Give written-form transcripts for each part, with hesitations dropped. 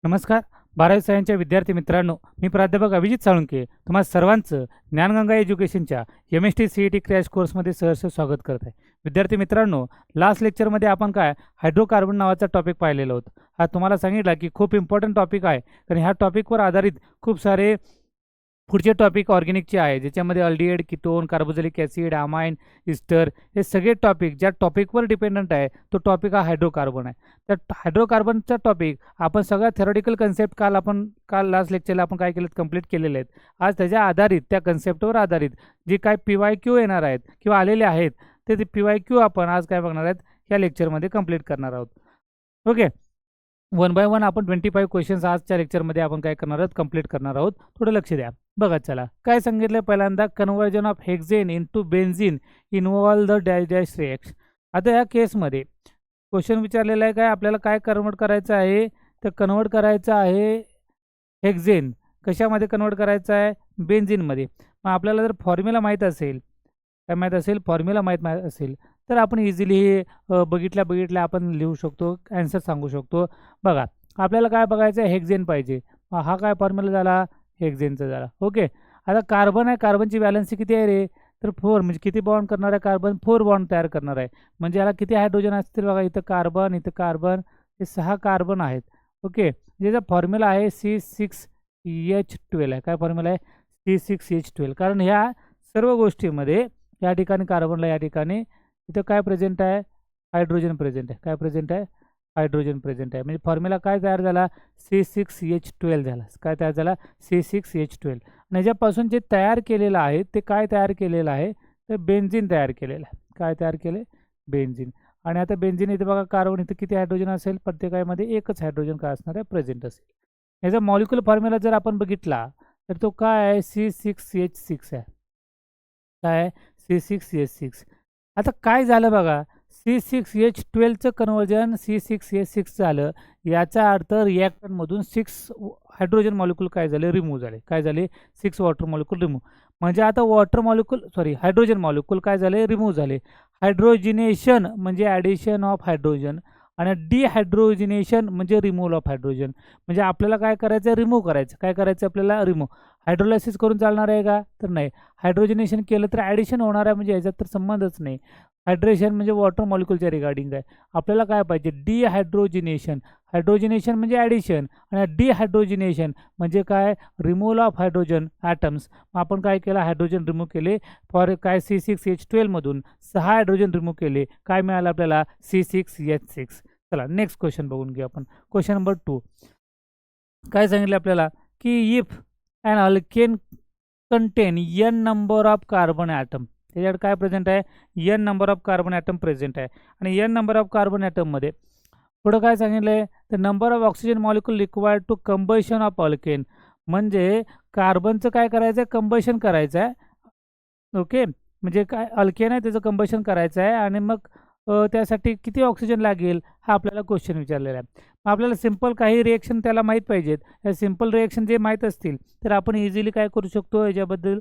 नमस्कार. 12वी सायन्सच्या विद्यार्थी मित्रांनो, मी प्राध्यापक अभिजित साळुंके तुम्हा सर्वांचं ज्ञानगंगा एज्युकेशनच्या एम-एस-टी सी-ई-टी क्रॅश कोर्समध्ये सहर्ष स्वागत करत आहे. विद्यार्थी मित्रांनो, लास्ट लेक्चरमध्ये आपण हायड्रोकार्बन नावाचा टॉपिक पाहिलेला होता. हा तुम्हाला सांगितला की खूप इम्पॉर्टंट टॉपिक आहे, कारण ह्या टॉपिकवर आधारित खूप सारे पुढचे टॉपिक ऑर्गॅनिकचे आहे, ज्याच्यामध्ये aldehyde, ketone, carboxylic acid, amine, ester हे सगळे टॉपिक ज्या टॉपिकवर डिपेंडंट आहे तो टॉपिक हा हायड्रोकार्बन आहे. तर हायड्रोकार्बनचा टॉपिक आपण सगळ्या थेरॉटिकल कन्सेप्ट काल लास्ट लेक्चरला आपण काय केलं, कंप्लीट केलेले आहेत. आज त्याच्या आधारित त्या कन्सेप्टवर आधारित जे काय PYQ येणार आहेत किंवा आलेले आहेत ते PYQ आपण आज काय बघणार आहेत या लेक्चरमध्ये कंप्लीट करणार आहोत. ओके, वन बाय वन आपण 25 क्वेश्चन्स आजच्या लेक्चरमध्ये आपण काय करणार आहोत, कंप्लीट करणार आहोत. थोडं लक्ष द्या. बघा, चला काय सांगितलं पहिल्यांदा, conversion of hexane into benzene involve the dash dash reaction. आता या केसमध्ये क्वेश्चन विचारलेला आहे, काय आपल्याला काय कन्वर्ट करायचं आहे, तर कन्वर्ट करायचं आहे हेक्झेन. कशामध्ये कन्वर्ट करायचं आहे, बेन्झीनमध्ये. मग आपल्याला जर फॉर्म्युला माहीत असेल, काय माहीत असेल, फॉर्म्युला माहीत असेल तर आपण इझिली हे बघितल्या आपण लिहू शकतो, ॲन्सर सांगू शकतो. बघा, आपल्याला काय बघायचं आहे, हेक्झेन पाहिजे. हा काय फॉर्म्युला झाला, हेक्झेनचा झाला. ओके, आता कार्बन आहे, कार्बनची बॅलन्सी किती आहे रे, तर 4. म्हणजे किती बॉन्ड करणार आहे कार्बन, 4 बॉन्ड तयार करणार आहे. म्हणजे याला किती हायड्रोजन असतील बघा, इथं कार्बन, इथं कार्बन, हे 6 कार्बन आहेत. ओके, ज्याचा फॉर्म्युला आहे C6H12 आहे. काय फॉर्म्युला आहे, C6H12. कारण ह्या सर्व गोष्टीमध्ये या ठिकाणी कार्बनला, या ठिकाणी इथं काय प्रेझेंट आहे, हायड्रोजन प्रेझेंट आहे. काय प्रेझेंट आहे, हायड्रोजन प्रेझेंट आहे. म्हणजे फॉर्म्युला काय तयार झाला, C6H12 झाला. काय तयार झाला, C6H12. आणि ह्याच्यापासून जे तयार केलेलं आहे ते काय तयार केलेलं आहे, तर बेन्झीन तयार केलेलं आहे. काय तयार केले, बेन्झीन. आणि आता बेन्झीन इथे बघा, कार्बन इथं किती हायड्रोजन असेल, प्रत्येकामध्ये एकच हायड्रोजन काय असणार आहे, प्रेझेंट असेल. ह्याचा मॉलिक्युलर फॉर्म्युला जर आपण बघितला तर तो काय आहे, C6H6 आहे. काय आहे, C6H6. आता काय झालं बघा, C6H12चं कन्वर्जन C6H6 झालं. याचा अर्थ रिॲक्टंटमधून 6 हायड्रोजन मॉलिक्यूल काय झाले, रिमूव्ह झाले. काय झाले, 6 वॉटर मॉलिक्यूल रिमूव्ह. म्हणजे आता हायड्रोजन मॉलिक्यूल काय झाले, रिमूव्ह झाले. हायड्रोजिनेशन म्हणजे ॲडिशन ऑफ हायड्रोजन आणि डिहायड्रोजिनेशन म्हणजे रिमूव्हल ऑफ हायड्रोजन. म्हणजे आपल्याला काय करायचं, रिमूव्ह करायचं. काय करायचं आपल्याला, रिमूव्ह. हायड्रोलायसिस करून चालणार आहे का, तर नाही. हायड्रोजिनेशन केलं तर ॲडिशन होणार आहे, म्हणजे याच्यात तर संबंधच नाही. हायड्रेशन म्हणजे वॉटर मॉलिक्यूलच्या रिगार्डिंग आहे. आपल्याला काय पाहिजे, डिहायड्रोजिनेशन. हायड्रोजिनेशन म्हणजे ॲडिशन आणि डिहायड्रोजिनेशन म्हणजे काय, रिमूव्हल ऑफ हायड्रोजन ॲटम्स. मग आपण काय केलं, हायड्रोजन रिमूव्ह केले. फॉर काय, C6H12 मधून 6 हायड्रोजन रिमूव्ह केले. काय मिळालं आपल्याला, C6H6. चला नेक्स्ट क्वेश्चन बघून घेऊ आपण. क्वेश्चन नंबर 2 काय सांगितलं आपल्याला, की if and alkane contain n number of carbon atom. त्याच्याकडे काय प्रेझेंट आहे, n number of carbon atom present आहे. आणि n नंबर ऑफ कार्बन ॲटममध्ये पुढं काय सांगितलं आहे, तर number of oxygen molecule required to combustion of alkane. म्हणजे कार्बनचं काय करायचं आहे, कंबशन करायचं आहे. ओके, म्हणजे काय, अल्केन आहे त्याचं कंबशन करायचं आहे आणि मग त्यासाठी किती ऑक्सिजन लागेल हा आपल्याला क्वेश्चन विचारलेला आहे. मग आपल्याला सिम्पल काही रिएक्शन त्याला माहीत पाहिजेत. या सिम्पल रिएक्शन जे माहीत असतील तर आपण इझिली काय करू शकतो, याच्याबद्दल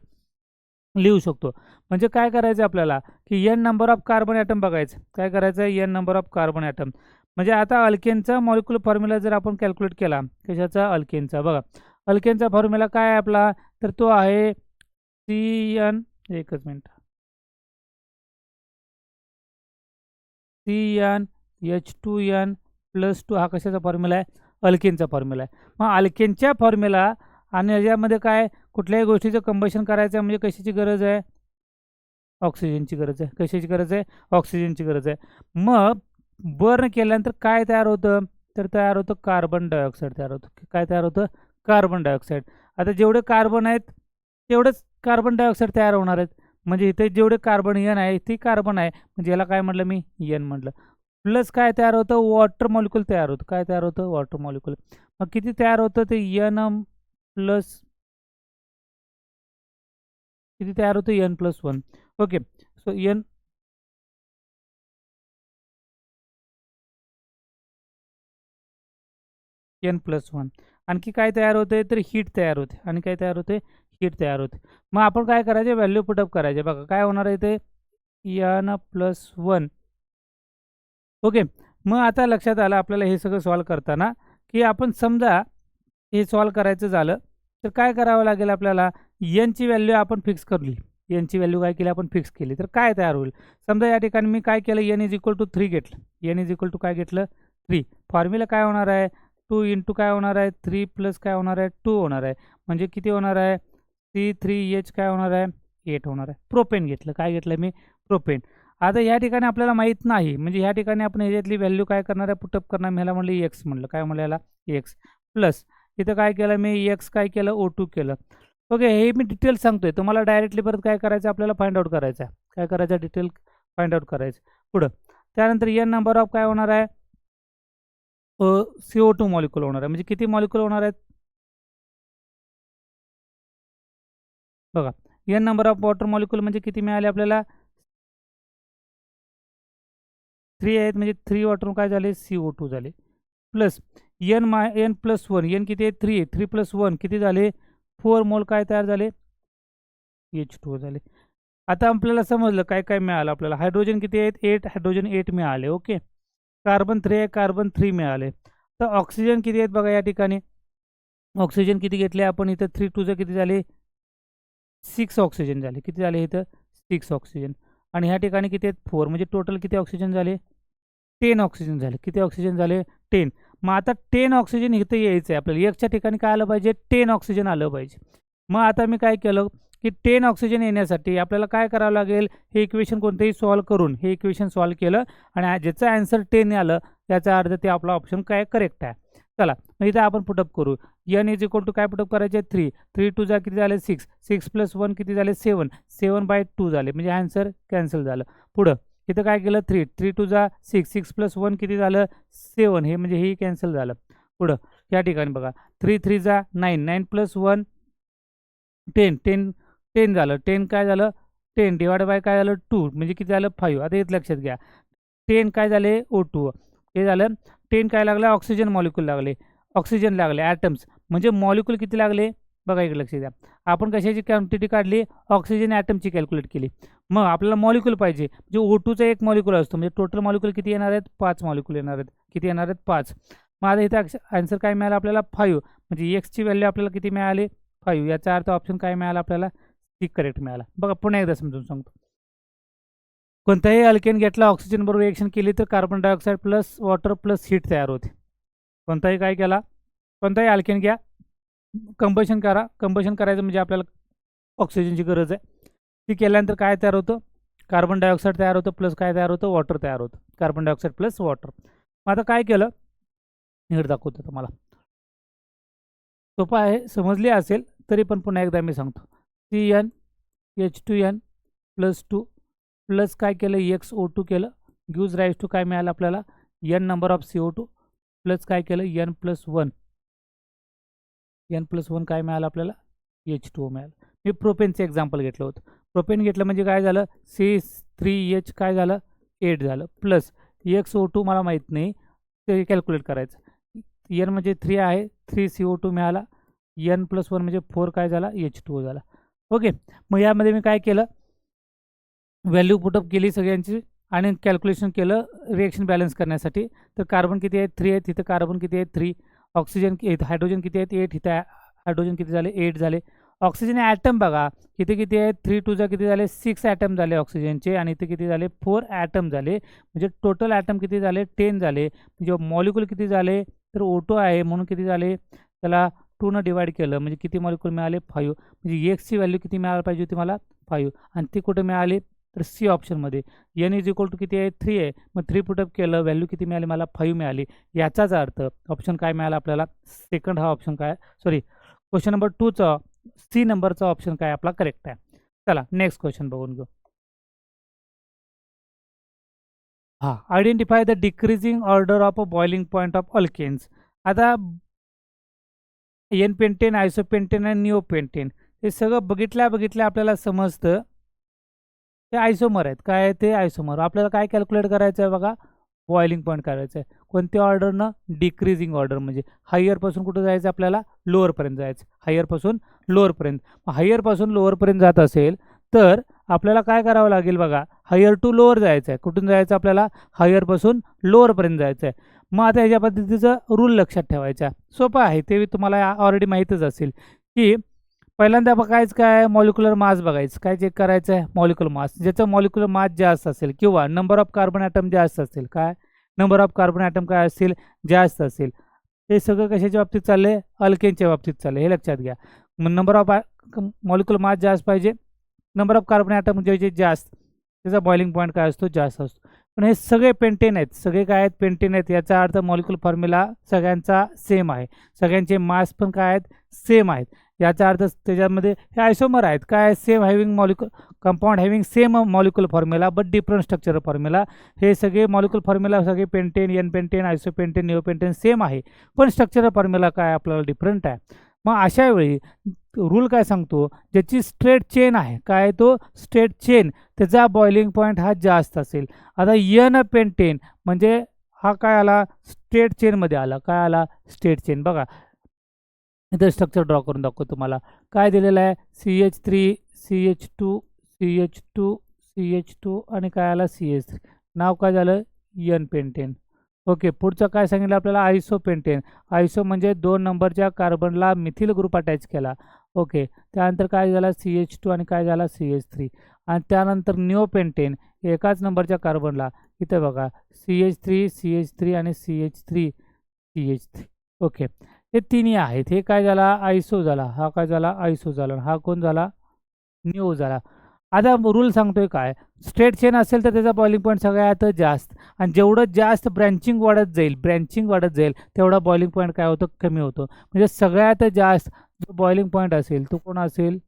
लिहू शकतो. म्हणजे काय करायचं आपल्याला, की n number of carbon atom बघायचं. काय करायचं आहे, n number of carbon atom. म्हणजे आता अल्केनचा मॉलिक्युलर फॉर्म्युला जर आपण कॅल्क्युलेट केला, कशाचा, अल्केनचा. बघा, अल्केनचा फॉर्म्युला काय आहे आपला, तर तो आहे एकच मिनिट, CnH2n+2. हा कशाचा फॉर्म्युला आहे, अल्केनचा फॉर्म्युला आहे. मग अल्केनच्या फॉर्म्युला आणि याच्यामध्ये काय, कुठल्याही गोष्टीचं कंबशन करायचं आहे म्हणजे कशाची गरज आहे, ऑक्सिजनची गरज आहे. कशाची गरज आहे, ऑक्सिजनची गरज आहे. मग बर्न केल्यानंतर काय तयार होतं, तर तयार होतं कार्बन डायऑक्साईड तयार होतं. काय तयार होतं, कार्बन डायऑक्साईड. आता जेवढे कार्बन आहेत तेवढंच कार्बन डायऑक्साईड तयार होणार आहेत. म्हणजे इथे जेवढे कार्बन n आहे ती कार्बन आहे, म्हणजे याला काय म्हटलं मी, n म्हटलं. प्लस काय तयार होतं, वॉटर मॉलिक्यूल तयार होतं. काय तयार होतं, वॉटर मॉलिक्यूल. मग किती तयार होतं, ते प्लस किती तयार होतं, n+1. Okay, so n+1. आणखी काय तयार होते, तर हीट तयार होते. आणि काय तयार होते, हीट तयार होते. मग आपण काय करायचे, व्हॅल्यू पुटअप करायचे. बघा काय होणार आहे, ते n+1. ओके, मग आता लक्षात आलं आपल्याला हे सगळं सॉल्व करताना, की आपण समजा हे सॉल्व करायचं झालं तर काय करावं लागेल आपल्याला, एनची व्हॅल्यू आपण फिक्स करली. एनची व्हॅल्यू काय केली आपण फिक्स केली तर काय तयार होईल. समजा या ठिकाणी मी काय केलं, एन इज इक्वल टू 3 घेतलं. एन इज इक्वल टू काय घेतलं 3. फॉर्म्युला काय होणार आहे, 2 इंटू काय होणार आहे 3 प्लस काय होणार आहे 2 होणार आहे. म्हणजे किती होणार आहे, C3H काय होणार आहे 8 होणार आहे. प्रोपेन घेतलं. काय घेतलं मी, प्रोपेन. आता या ठिकाणी आपल्याला माहीत नाही, म्हणजे या ठिकाणी आपण ह्याच्यातली व्हॅल्यू काय करणार आहे, पुटअप करणार. मी ह्याला म्हणलं एक्स म्हणलं. काय म्हणलं याला, एक्स प्लस इथं काय केलं मी, एक्स काय केलं O2 केलं. ओके, हे मी डिटेल सांगतोय. तुम्हाला डायरेक्टली परत काय करायचं, आपल्याला फाइंड आउट करायचं आहे. काय करायचं, डिटेल फाइंड आउट करायचं. पुढं त्यानंतर एन नंबर ऑफ काय होणार आहे, CO2 मॉलिक्युल होणार आहे. म्हणजे किती मॉलिक्युल होणार आहेत बघा, N number of water molecule म्हणजे किती मिळाले आपल्याला, 3 आहेत. म्हणजे 3 वॉटर काय झाले, CO2 झाले. प्लस एन प्लस 1, एन किती आहे 3 आहे. 3 प्लस 1 किती झाले, 4 मोल काय तयार झाले, H2 झाले. आता आपल्याला समजलं काय काय मिळालं आपल्याला. हायड्रोजन किती आहेत 8, हायड्रोजन 8 मिळाले. ओके, कार्बन 3 आहे, कार्बन 3 मिळाले. तर ऑक्सिजन किती आहेत बघा या ठिकाणी, ऑक्सिजन किती घेतले आपण इथं, 3 2 किती झाले 6 ऑक्सिजन झाले. किती झाले इथं 6 ऑक्सिजन. आणि ह्या ठिकाणी किती आहेत 4, म्हणजे टोटल किती ऑक्सिजन झाले 10 ऑक्सिजन झाले. किती ऑक्सिजन झाले 10. मग आता 10 ऑक्सिजन इथं यायचं आहे आपल्याला. एकच्या ठिकाणी काय आलं पाहिजे 10 ऑक्सिजन आलं पाहिजे. मग आता मी काय केलं की 10 ऑक्सिजन येण्यासाठी आपल्याला काय करावं लागेल, हे इक्वेशन कोणतेही सॉल्व करून हे इक्वेशन सॉल्व केलं आणि ज्याचं आन्सर 10 आलं याचा अर्थ ते आपला ऑप्शन काय करेक्ट आहे. चला मग इथं आपण पुटअप करू. एन इज इक्वल टू काय पुटअप करायचे 3, 3 2 जा किती झाले 6, 6 प्लस 1 किती झाले 7, 7/2 झाले. म्हणजे आन्सर कॅन्सल झालं. पुढं इथं काय केलं 3, 3 2 जा 6, 6 प्लस 1 किती झालं 7, हे म्हणजे हे कॅन्सल झालं. पुढं या ठिकाणी बघा 3 3 जा 9, 9 प्लस 1 10, 10 10 झालं. 10 काय झालं 10 डिवाइड बाय काय झालं 2, म्हणजे किती झालं 5. आता इथं लक्षात घ्या 10 काय झाले O2, हे झालं 10 काय लागलं ऑक्सिजन मॉलिक्यूल लागले, ऑक्सिजन लागले ॲटम्स. म्हणजे मॉलिक्यूल किती लागले बघा, इकडे लक्ष द्या. आपण कशाची क्वांटिटी काढली, ऑक्सिजन ॲटमची कॅल्क्युलेट केली. मग आपल्याला मॉलिक्यूल पाहिजे, म्हणजे O2चा एक मॉलिक्यूल असतो. म्हणजे टोटल मॉलिक्यूल किती येणार आहेत 5 मॉलिक्यूल येणार आहेत. किती येणार आहेत 5. मग आता इथं आन्सर काय मिळालं आपल्याला 5. म्हणजे एक्सची व्हॅल्यू आपल्याला किती मिळाली 5. याचा अर्थ ऑप्शन काय मिळाला आपल्याला, सी करेक्ट मिळाला. बघा पुन्हा एकदा समजून सांगतो. कोणताही अल्केन घेतला, ऑक्सिजन बरोबर रिएक्शन केली तर carbon dioxide plus water plus heat तयार होते. कोणताही काय केला, कोणताही अल्केन घ्या, कंबशन करा. कंबशन करायचं म्हणजे आपल्याला ऑक्सिजनची गरज आहे. ती केल्यानंतर काय तयार होतं, कार्बन डायऑक्साईड तयार होतं प्लस काय तयार होतं, वॉटर तयार होतं. Carbon dioxide plus water. मग आता काय केलं, नीट दाखवतो तुम्हाला. सोपं आहे, समजली असेल तरी पण पुन्हा एकदा मी सांगतो. CnH2n प्लस 2 प्लस काय केलं XO2 केलं, गिव्ज राईज टू काय मिळालं आपल्याला n number of CO2 plus काय केलं n प्लस 1, n प्लस 1 काय मिळालं आपल्याला H2O मिळालं. मी प्रोपेनचं एक्झाम्पल घेतलं होतं. प्रोपेन घेतलं म्हणजे काय झालं C3H काय झालं 8 झालं प्लस XO2 मला माहीत नाही, ते कॅल्क्युलेट करायचं. n म्हणजे 3 आहे, 3 CO2 मिळाला, n प्लस 1 म्हणजे 4 काय झाला H2O झाला. ओके, मग यामध्ये मी काय केलं, व्हॅल्यू पुटअप केली सगळ्यांची आणि कॅल्क्युलेशन केलं रिएक्शन बॅलन्स करण्यासाठी. तर कार्बन किती आहेत 3 आहेत, तिथं कार्बन किती आहेत 3, ऑक्सिजन हायड्रोजन किती आहेत 8, इथं हायड्रोजन किती झाले 8 झाले. ऑक्सिजन ॲटम बघा इथे किती आहेत 3 2 जा किती झाले 6 ॲटम झाले ऑक्सिजनचे, आणि इथे किती झाले 4 ॲटम झाले. म्हणजे टोटल ॲटम किती झाले 10 झाले. म्हणजे मॉलिक्यूल किती झाले तर O2 आहे म्हणून किती झाले, त्याला 2 न डिवाइड केलं म्हणजे किती मॉलिक्यूल मिळाले 5. म्हणजे एक्सची व्हॅल्यू किती मिळायला पाहिजे होती मला 5, आणि ती कुठे मिळाली तर सी ऑप्शनमध्ये. n इज इक्वल टू किती आहे 3 आहे, मग 3 पुटअप केलं व्हॅल्यू किती मिळाली मला 5 मिळाली. याचाच अर्थ ऑप्शन काय मिळाला आपल्याला सेकंड हा ऑप्शन काय, सॉरी क्वेश्चन नंबर 2चा सी नंबरचा ऑप्शन काय आपला करेक्ट आहे. चला नेक्स्ट क्वेश्चन बघून घेऊ. हां, identify the decreasing order of a boiling point of alkanes. आता एन पेंटेन, आयसोपेंटेन आणि निओपेंटेन हे सगळं बघितल्या आपल्याला समजतं ते आयसोमर आहेत. काय आहे ते आयसोमर. आपल्याला काय कॅल्क्युलेट करायचं आहे बघा, बॉइलिंग पॉईंट करायचं आहे. कोणत्या ऑर्डरनं, डिक्रीजिंग ऑर्डर. म्हणजे हायरपासून कुठं जायचं आपल्याला लोअरपर्यंत जायचं, हायरपासून लोअरपर्यंत. हायरपासून लोअरपर्यंत जात असेल तर आपल्याला काय करावं लागेल बघा, हायर टू लोअर जायचं आहे. कुठून जायचं आपल्याला? हायरपासून लोअरपर्यंत जायचं आहे. मग आता ह्याच्या पद्धतीचं रूल लक्षात ठेवायचा. सोपं आहे, ते तुम्हाला ऑलरेडी माहीतच असेल की पहिल्यांदा बघायचं काय, मॉलिक्युलर मास बघायचं. काय चेक करायचं आहे? Molecular mass. ज्याचं मॉलिक्युलर मास जास्त असेल किंवा नंबर ऑफ कार्बन ॲटम जास्त असेल, काय नंबर ऑफ कार्बन ॲटम काय असतील? जास्त असेल. हे सगळं कशाच्या बाबतीत चाललंय? अल्केनच्या बाबतीत चाललंय, हे लक्षात घ्या. मग नंबर ऑफ मॉलिक्युलर मास जास्त पाहिजे, नंबर ऑफ कार्बन ॲटम जे जास्त, त्याचा बॉइलिंग पॉईंट काय असतो? जास्त असतो. पण हे सगळे पेंटेन आहेत, सगळे काय आहेत? पेंटेन आहेत. याचा अर्थ मॉलिक्युलर फॉर्म्युला सगळ्यांचा सेम आहे, सगळ्यांचे मास पण काय आहेत? सेम आहेत. याचा अर्थ त्याच्यामध्ये हे आयसोमर आहेत, काय? Same having compound having same molecular formula but different structural formula. हे सगळे मॉलिक्युलर फॉर्म्युला सगळे पेंटेन, एन पेंटेन, आयसोपेंटेन, निओपेंटेन सेम आहे, पण स्ट्रक्चरल फॉर्म्युला काय आपल्याला डिफरंट आहे. मग अशा वेळी रूल काय सांगतो? ज्याची स्ट्रेट चेन आहे, काय तो स्ट्रेट चेन, त्याचा बॉइलिंग पॉईंट हा जास्त असेल. आता एन पेंटेन म्हणजे हा काय आला? स्ट्रेट चेनमध्ये आला. काय आला? Straight chain. बघा इथं स्ट्रक्चर ड्रॉ करून दाखवतो तुम्हाला. काय दिलेलं आहे? CH3 CH2 CH2 CH2 आणि काय आला? CH3. नाव काय झालं? N pentane. ओके, पुढचं काय सांगितलं आपल्याला? आयसोपेंटेन. आयसो म्हणजे 2 नंबरच्या कार्बनला मिथिल ग्रुप अटॅच केला. ओके, त्यानंतर काय झाला? CH2 आणि काय झाला? CH3. आणि त्यानंतर निओपेंटेन, एकाच नंबरच्या कार्बनला इथे बघा CH3 CH3 आणि CH3 CH3. ओके, हे तिन्ही आहेत. हे काय झाला? आयसो झाला. हा काय झाला? आयसो झाला. हा कोण झाला? निओ झाला. आता रूल सांगतोय काय? स्ट्रेट चेन असेल तर त्याचा बॉइलिंग पॉईंट सगळ्यात जास्त, आणि जेवढं जास्त ब्रँचिंग वाढत जाईल तेवढा बॉइलिंग पॉईंट काय होतो? कमी होतो. म्हणजे सगळ्यात जास्त जो बॉइलिंग पॉईंट असेल तो कोण असेल?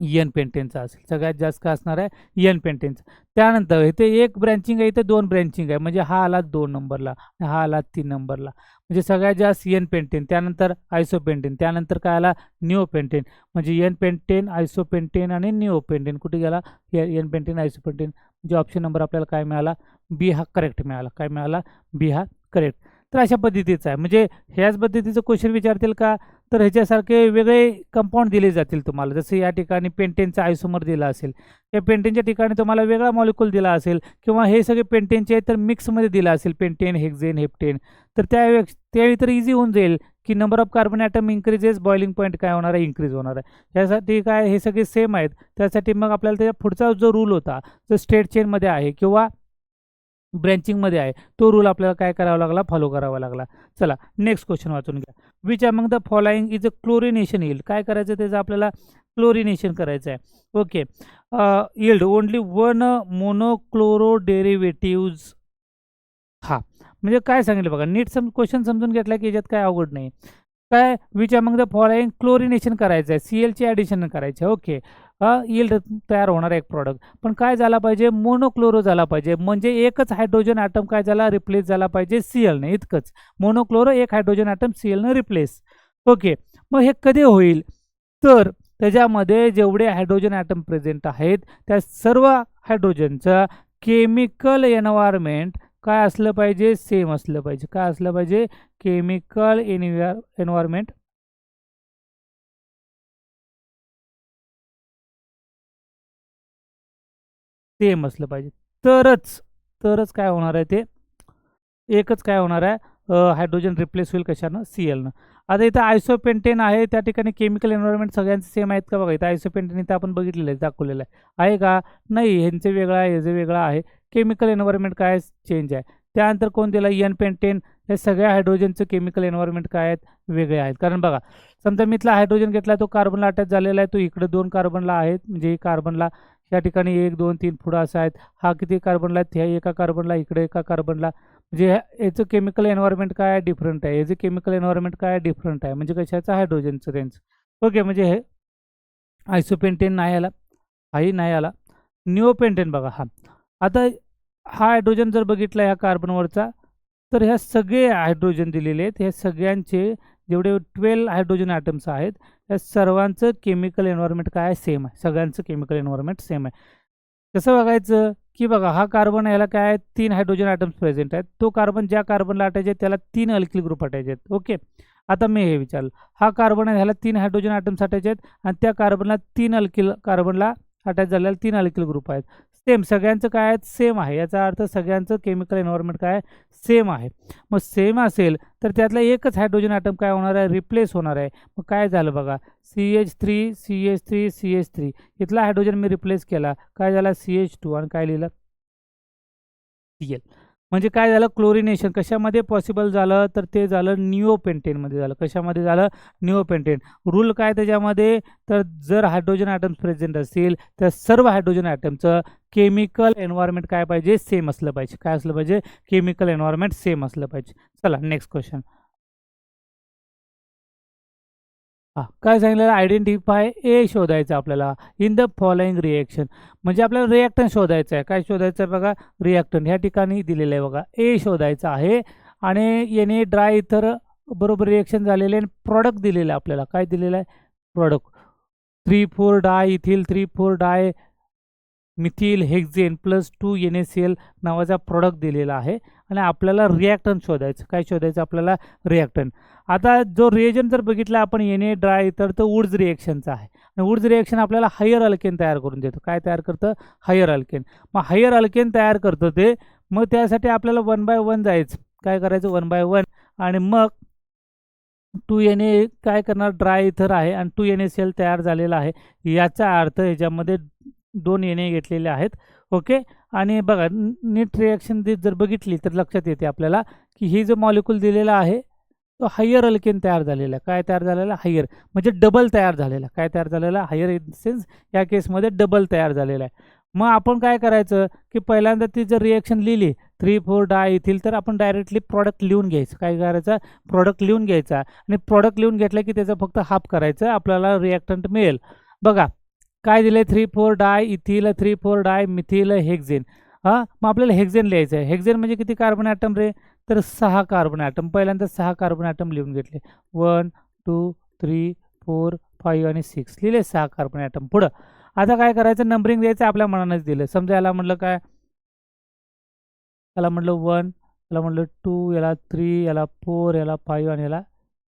एन पेंटेनचा असेल. सगळ्यात जास्त काय असणार आहे? एन पेंटेनचा. त्यानंतर इथे एक ब्रँचिंग आहे, इथे 2 ब्रँचिंग आहे, म्हणजे हा आला 2 नंबरला, हा आला 3 नंबरला. म्हणजे सगळ्यात जास्त एन पेंटेन, त्यानंतर आयसोपेंटेन, त्यानंतर काय आला? निओपेंटेन. म्हणजे एन पेंटेन, आयसोपेंटेन आणि निओपेंटेन. कुठे गेला? N pentane, isopentane. म्हणजे ऑप्शन नंबर आपल्याला काय मिळाला? बी हा करेक्ट मिळाला. काय मिळाला? बी हा करेक्ट. तर अशा पद्धतीचं आहे. म्हणजे ह्याच पद्धतीचं क्वेश्चन विचारतील का? तर ह्याच्यासारखे वेगळे कंपाऊंड दिले जातील तुम्हाला. जसं या ठिकाणी पेंटेनचा आयसोमर दिला असेल, त्या पेंटेनच्या ठिकाणी तुम्हाला वेगळा मॉलिक्यूल दिला असेल, किंवा हे सगळे पेंटेनचे आहेत तर मिक्समध्ये दिला असेल, पेंटेन, हेक्झेन, हेप्टेन. तर त्यावेळी तर इझी होऊन जाईल की number of carbon atom increases, boiling point काय होणार आहे? इन्क्रीज होणार आहे. यासाठी काय हे सगळे सेम आहेत. त्यासाठी मग आपल्याला त्याच्या पुढचा जो रूल होता, जो स्ट्रेट चेनमध्ये आहे किंवा ब्रँचिंगमध्ये आहे, तो रूल आपल्याला काय करावा लागला? फॉलो करावा लागला. चला नेक्स्ट क्वेश्चन वाचून घ्या. Which among the following is a chlorination yield. काय करायचं? त्याचं आपल्याला क्लोरिनेशन करायचं आहे. Okay, yield only 1 monochloro derivatives. हा म्हणजे काय सांगितलं बघा, नीट क्वेश्चन समजून घेतला की याच्यात काय अवघड नाही. काय? Which among the following chlorination करायचं आहे, CL ॲडिशन करायचं आहे. ओके, यील्ड तयार होणार एक प्रॉडक्ट, पण काय झाला पाहिजे? मोनोक्लोरो झाला पाहिजे. म्हणजे एकच हायड्रोजन ॲटम काय झाला? रिप्लेस झाला पाहिजे CL ने. इतकंच. मोनोक्लोरो, एक हायड्रोजन ॲटम CL ने रिप्लेस. ओके, मग हे कधी होईल? तर त्याच्यामध्ये जेवढे हायड्रोजन ॲटम प्रेझेंट आहेत त्या सर्व हायड्रोजनचं केमिकल एन्व्हायरमेंट काय असलं पाहिजे? सेम असलं पाहिजे. काय असलं पाहिजे? केमिकल एन्व्हायरमेंट सेम असलं पाहिजे. तरच काय होणार आहे? ते एकच काय होणार आहे? हायड्रोजन रिप्लेस होईल कशानं? CLनं. आता इथं आयसोपेंटेन आहे, त्या ठिकाणी केमिकल एन्व्हायरमेंट सगळ्यांचे सेम आहेत का? बघा इथं आयसोपेंटेन इथं आपण बघितलेलं आहे, दाखवलेलं आहे का? नाही, ह्यांचं वेगळं आहे, ह्याचं वेगळं आहे. केमिकल एन्व्हायरमेंट काय चेंज आहे. त्यानंतर कोण दिला? N pentane. हे सगळ्या हायड्रोजनचं केमिकल एन्व्हायरमेंट काय आहेत? वेगळे आहेत. कारण बघा, समजा मी इथला हायड्रोजन घेतला, तो कार्बनला अटॅच झालेला आहे, तो इकडे 2 कार्बनला आहेत, म्हणजे कार्बनला या ठिकाणी 1 2 3 पुढं असं आहेत. हा किती कार्बनला आहेत? ह्या एका कार्बनला, इकडे एका कार्बनला. म्हणजे याचं केमिकल एन्व्हायरमेंट काय आहे? डिफरंट आहे. याचं केमिकल एन्व्हायरमेंट काय आहे? डिफरंट आहे. म्हणजे कशाचं? हायड्रोजनचं त्यांचं. ओके, म्हणजे हे आयसोपेंटेन नाही आला, हाही नाही आला. निओपेंटेन बघा, हा आता हा हायड्रोजन जर बघितला ह्या कार्बनवरचा, तर ह्या सगळे हायड्रोजन दिलेले आहेत. ह्या सगळ्यांचे जेवढे 12 हायड्रोजन ॲटम्स आहेत या सर्वांचं केमिकल एन्व्हायरमेंट काय? सेम आहे. सगळ्यांचं केमिकल एन्व्हायरमेंट सेम आहे. कसं बघायचं की बघा, हा कार्बन याला काय 3 हायड्रोजन ॲटम्स प्रेझेंट आहेत. तो कार्बन ज्या कार्बनला अटॅच आहे त्याला 3 अल्किल ग्रुप अटॅच आहेत. ओके, आता मी हे विचारलं, हा कार्बन आहे ह्याला 3 हायड्रोजन ॲटम्स अटॅच आहेत आणि त्या कार्बनला 3 अल्किल कार्बनला अटॅच झालेले 3 अल्किल ग्रुप आहेत. सेम सगळ्यांचं काय आहे सेम आहे, याचा अर्थ सगळ्यांचं केमिकल एन्व्हायरमेंट काय सेम आहे. मग सेम असेल तर त्यातला एकच हायड्रोजन ॲटम काय होणार आहे रिप्लेस होणार आहे. मग काय झालं बघा CH3 CH3 CH3 इथला हायड्रोजन मी रिप्लेस केला, काय झाला CH2 आणि काय लिहिलं Cl. म्हणजे काय झालं क्लोरिनेशन कशामध्ये पॉसिबल झालं तर ते झालं निओपेंटेनमध्ये झालं. कशामध्ये झालं निओपेंटेन. रूल काय त्याच्यामध्ये तर जर हायड्रोजन ॲटम्स प्रेझेंट असतील तर सर्व हायड्रोजन ॲटमचं केमिकल एन्व्हायरमेंट काय पाहिजे सेम असलं पाहिजे. काय असलं पाहिजे केमिकल एन्व्हायरमेंट सेम असलं पाहिजे. चला नेक्स्ट क्वेश्चन. काय सांगितलेलं आयडेंटिफाय ए शोधायचं आपल्याला इन द फॉलोइंग रिएक्शन. म्हणजे आपल्याला रिॲक्टन शोधायचं आहे. काय शोधायचं आहे बघा रिॲक्टन ह्या ठिकाणी दिलेलं आहे बघा ए शोधायचं आहे आणि याने ड्राय इथर बरोबर रिएक्शन झालेले आणि प्रॉडक्ट दिलेलं आहे आपल्याला. काय दिलेलं आहे प्रॉडक्ट 3,4 डाय इथिल 3,4 डाय मिथिल हेक्झेन प्लस 2 NaCl नावाचा प्रॉडक्ट दिलेला आहे आणि आपल्याला रिॲक्टन शोधायचं. काय शोधायचं आपल्याला रिॲक्टन. आता जो रिएजन जर बघितला आपण Na ड्राय तर तो वुड्स रिएक्शनचा आहे आणि वुड्स रिएक्शन आपल्याला हायर अल्केन तयार करून देतं. काय तयार करतं हायर अल्केन. मग हायर अल्केन तयार करतं ते. मग त्यासाठी आपल्याला 1 by 1 जायचं. काय करायचं 1 by 1 आणि मग 2 Na काय करणार ड्राय इथर आहे आणि 2 NaCl तयार झालेला आहे. याचा अर्थ याच्यामध्ये 2 Na घेतलेले आहेत. ओके आणि बघा नीट रिॲक्शन जर बघितली तर लक्षात येते आपल्याला की ही जो मॉलिक्यूल दिलेला आहे तो हायर अल्केन तयार झालेला आहे. काय तयार झालेला हायर म्हणजे डबल तयार झालेला. काय तयार झालेला हायर इन सेन्स या केसमध्ये डबल तयार झालेला आहे. मग आपण काय करायचं की पहिल्यांदा ती जर रिॲक्शन लिहिली 3,4 डाय इथिल तर आपण डायरेक्टली प्रॉडक्ट लिहून घ्यायचं. काय करायचं प्रॉडक्ट लिहून घ्यायचा आणि प्रॉडक्ट लिहून घेतलं की त्याचं फक्त हाफ करायचं आपल्याला रिॲक्टंट मिळेल. बघा काय दिले 3,4 डाय इथिल 3,4 डाय मिथिल हेक्झेन. मग आपल्याला हेक्झेन लिहायचं आहे. हेक्झेन म्हणजे किती कार्बन ॲटम रे तर 6 कार्बन ॲटम. पहिल्यांदा 6 कार्बन ॲटम लिहून घेतले 1 2 3 4 5 आणि 6 लिहिले 6 कार्बन ॲटम. पुढं आता काय करायचं नंबरिंग द्यायचं आपल्या मनानेच दिलं. समजा याला म्हटलं काय याला म्हटलं 1 याला म्हटलं 2 याला 3 याला 4 याला 5 आणि याला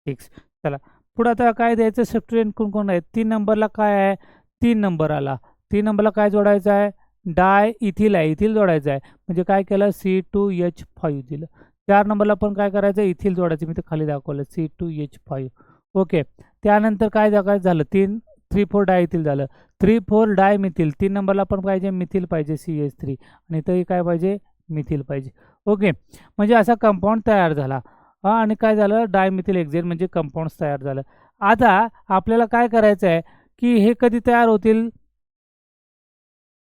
6. चला पुढं आता काय द्यायचं सबस्टिट्यूएंट कोण कोण आहे 3 नंबरला काय आहे 3 नंबर आला. 3 नंबरला काय जोडायचं आहे डाय इथिल आहे इथिल जोडायचं आहे. म्हणजे काय केलं C2H5 दिलं. 4 नंबरला पण काय करायचं इथिल जोडायचं. मी ते खाली दाखवलं C2H5. ओके त्यानंतर काय झालं 3,4 डाय इथिल झालं 3,4 डाय मिथिल. 3 नंबरला पण पाहिजे मिथिल पाहिजे CH3 आणि इथंही काय पाहिजे मिथिल पाहिजे. ओके म्हणजे असा कंपाऊंड तयार झाला. आणि काय झालं डायमिथिल हेक्झेन म्हणजे कंपाऊंड्स तयार झालं. आता आपल्याला काय करायचं आहे की हे कधी तयार होतील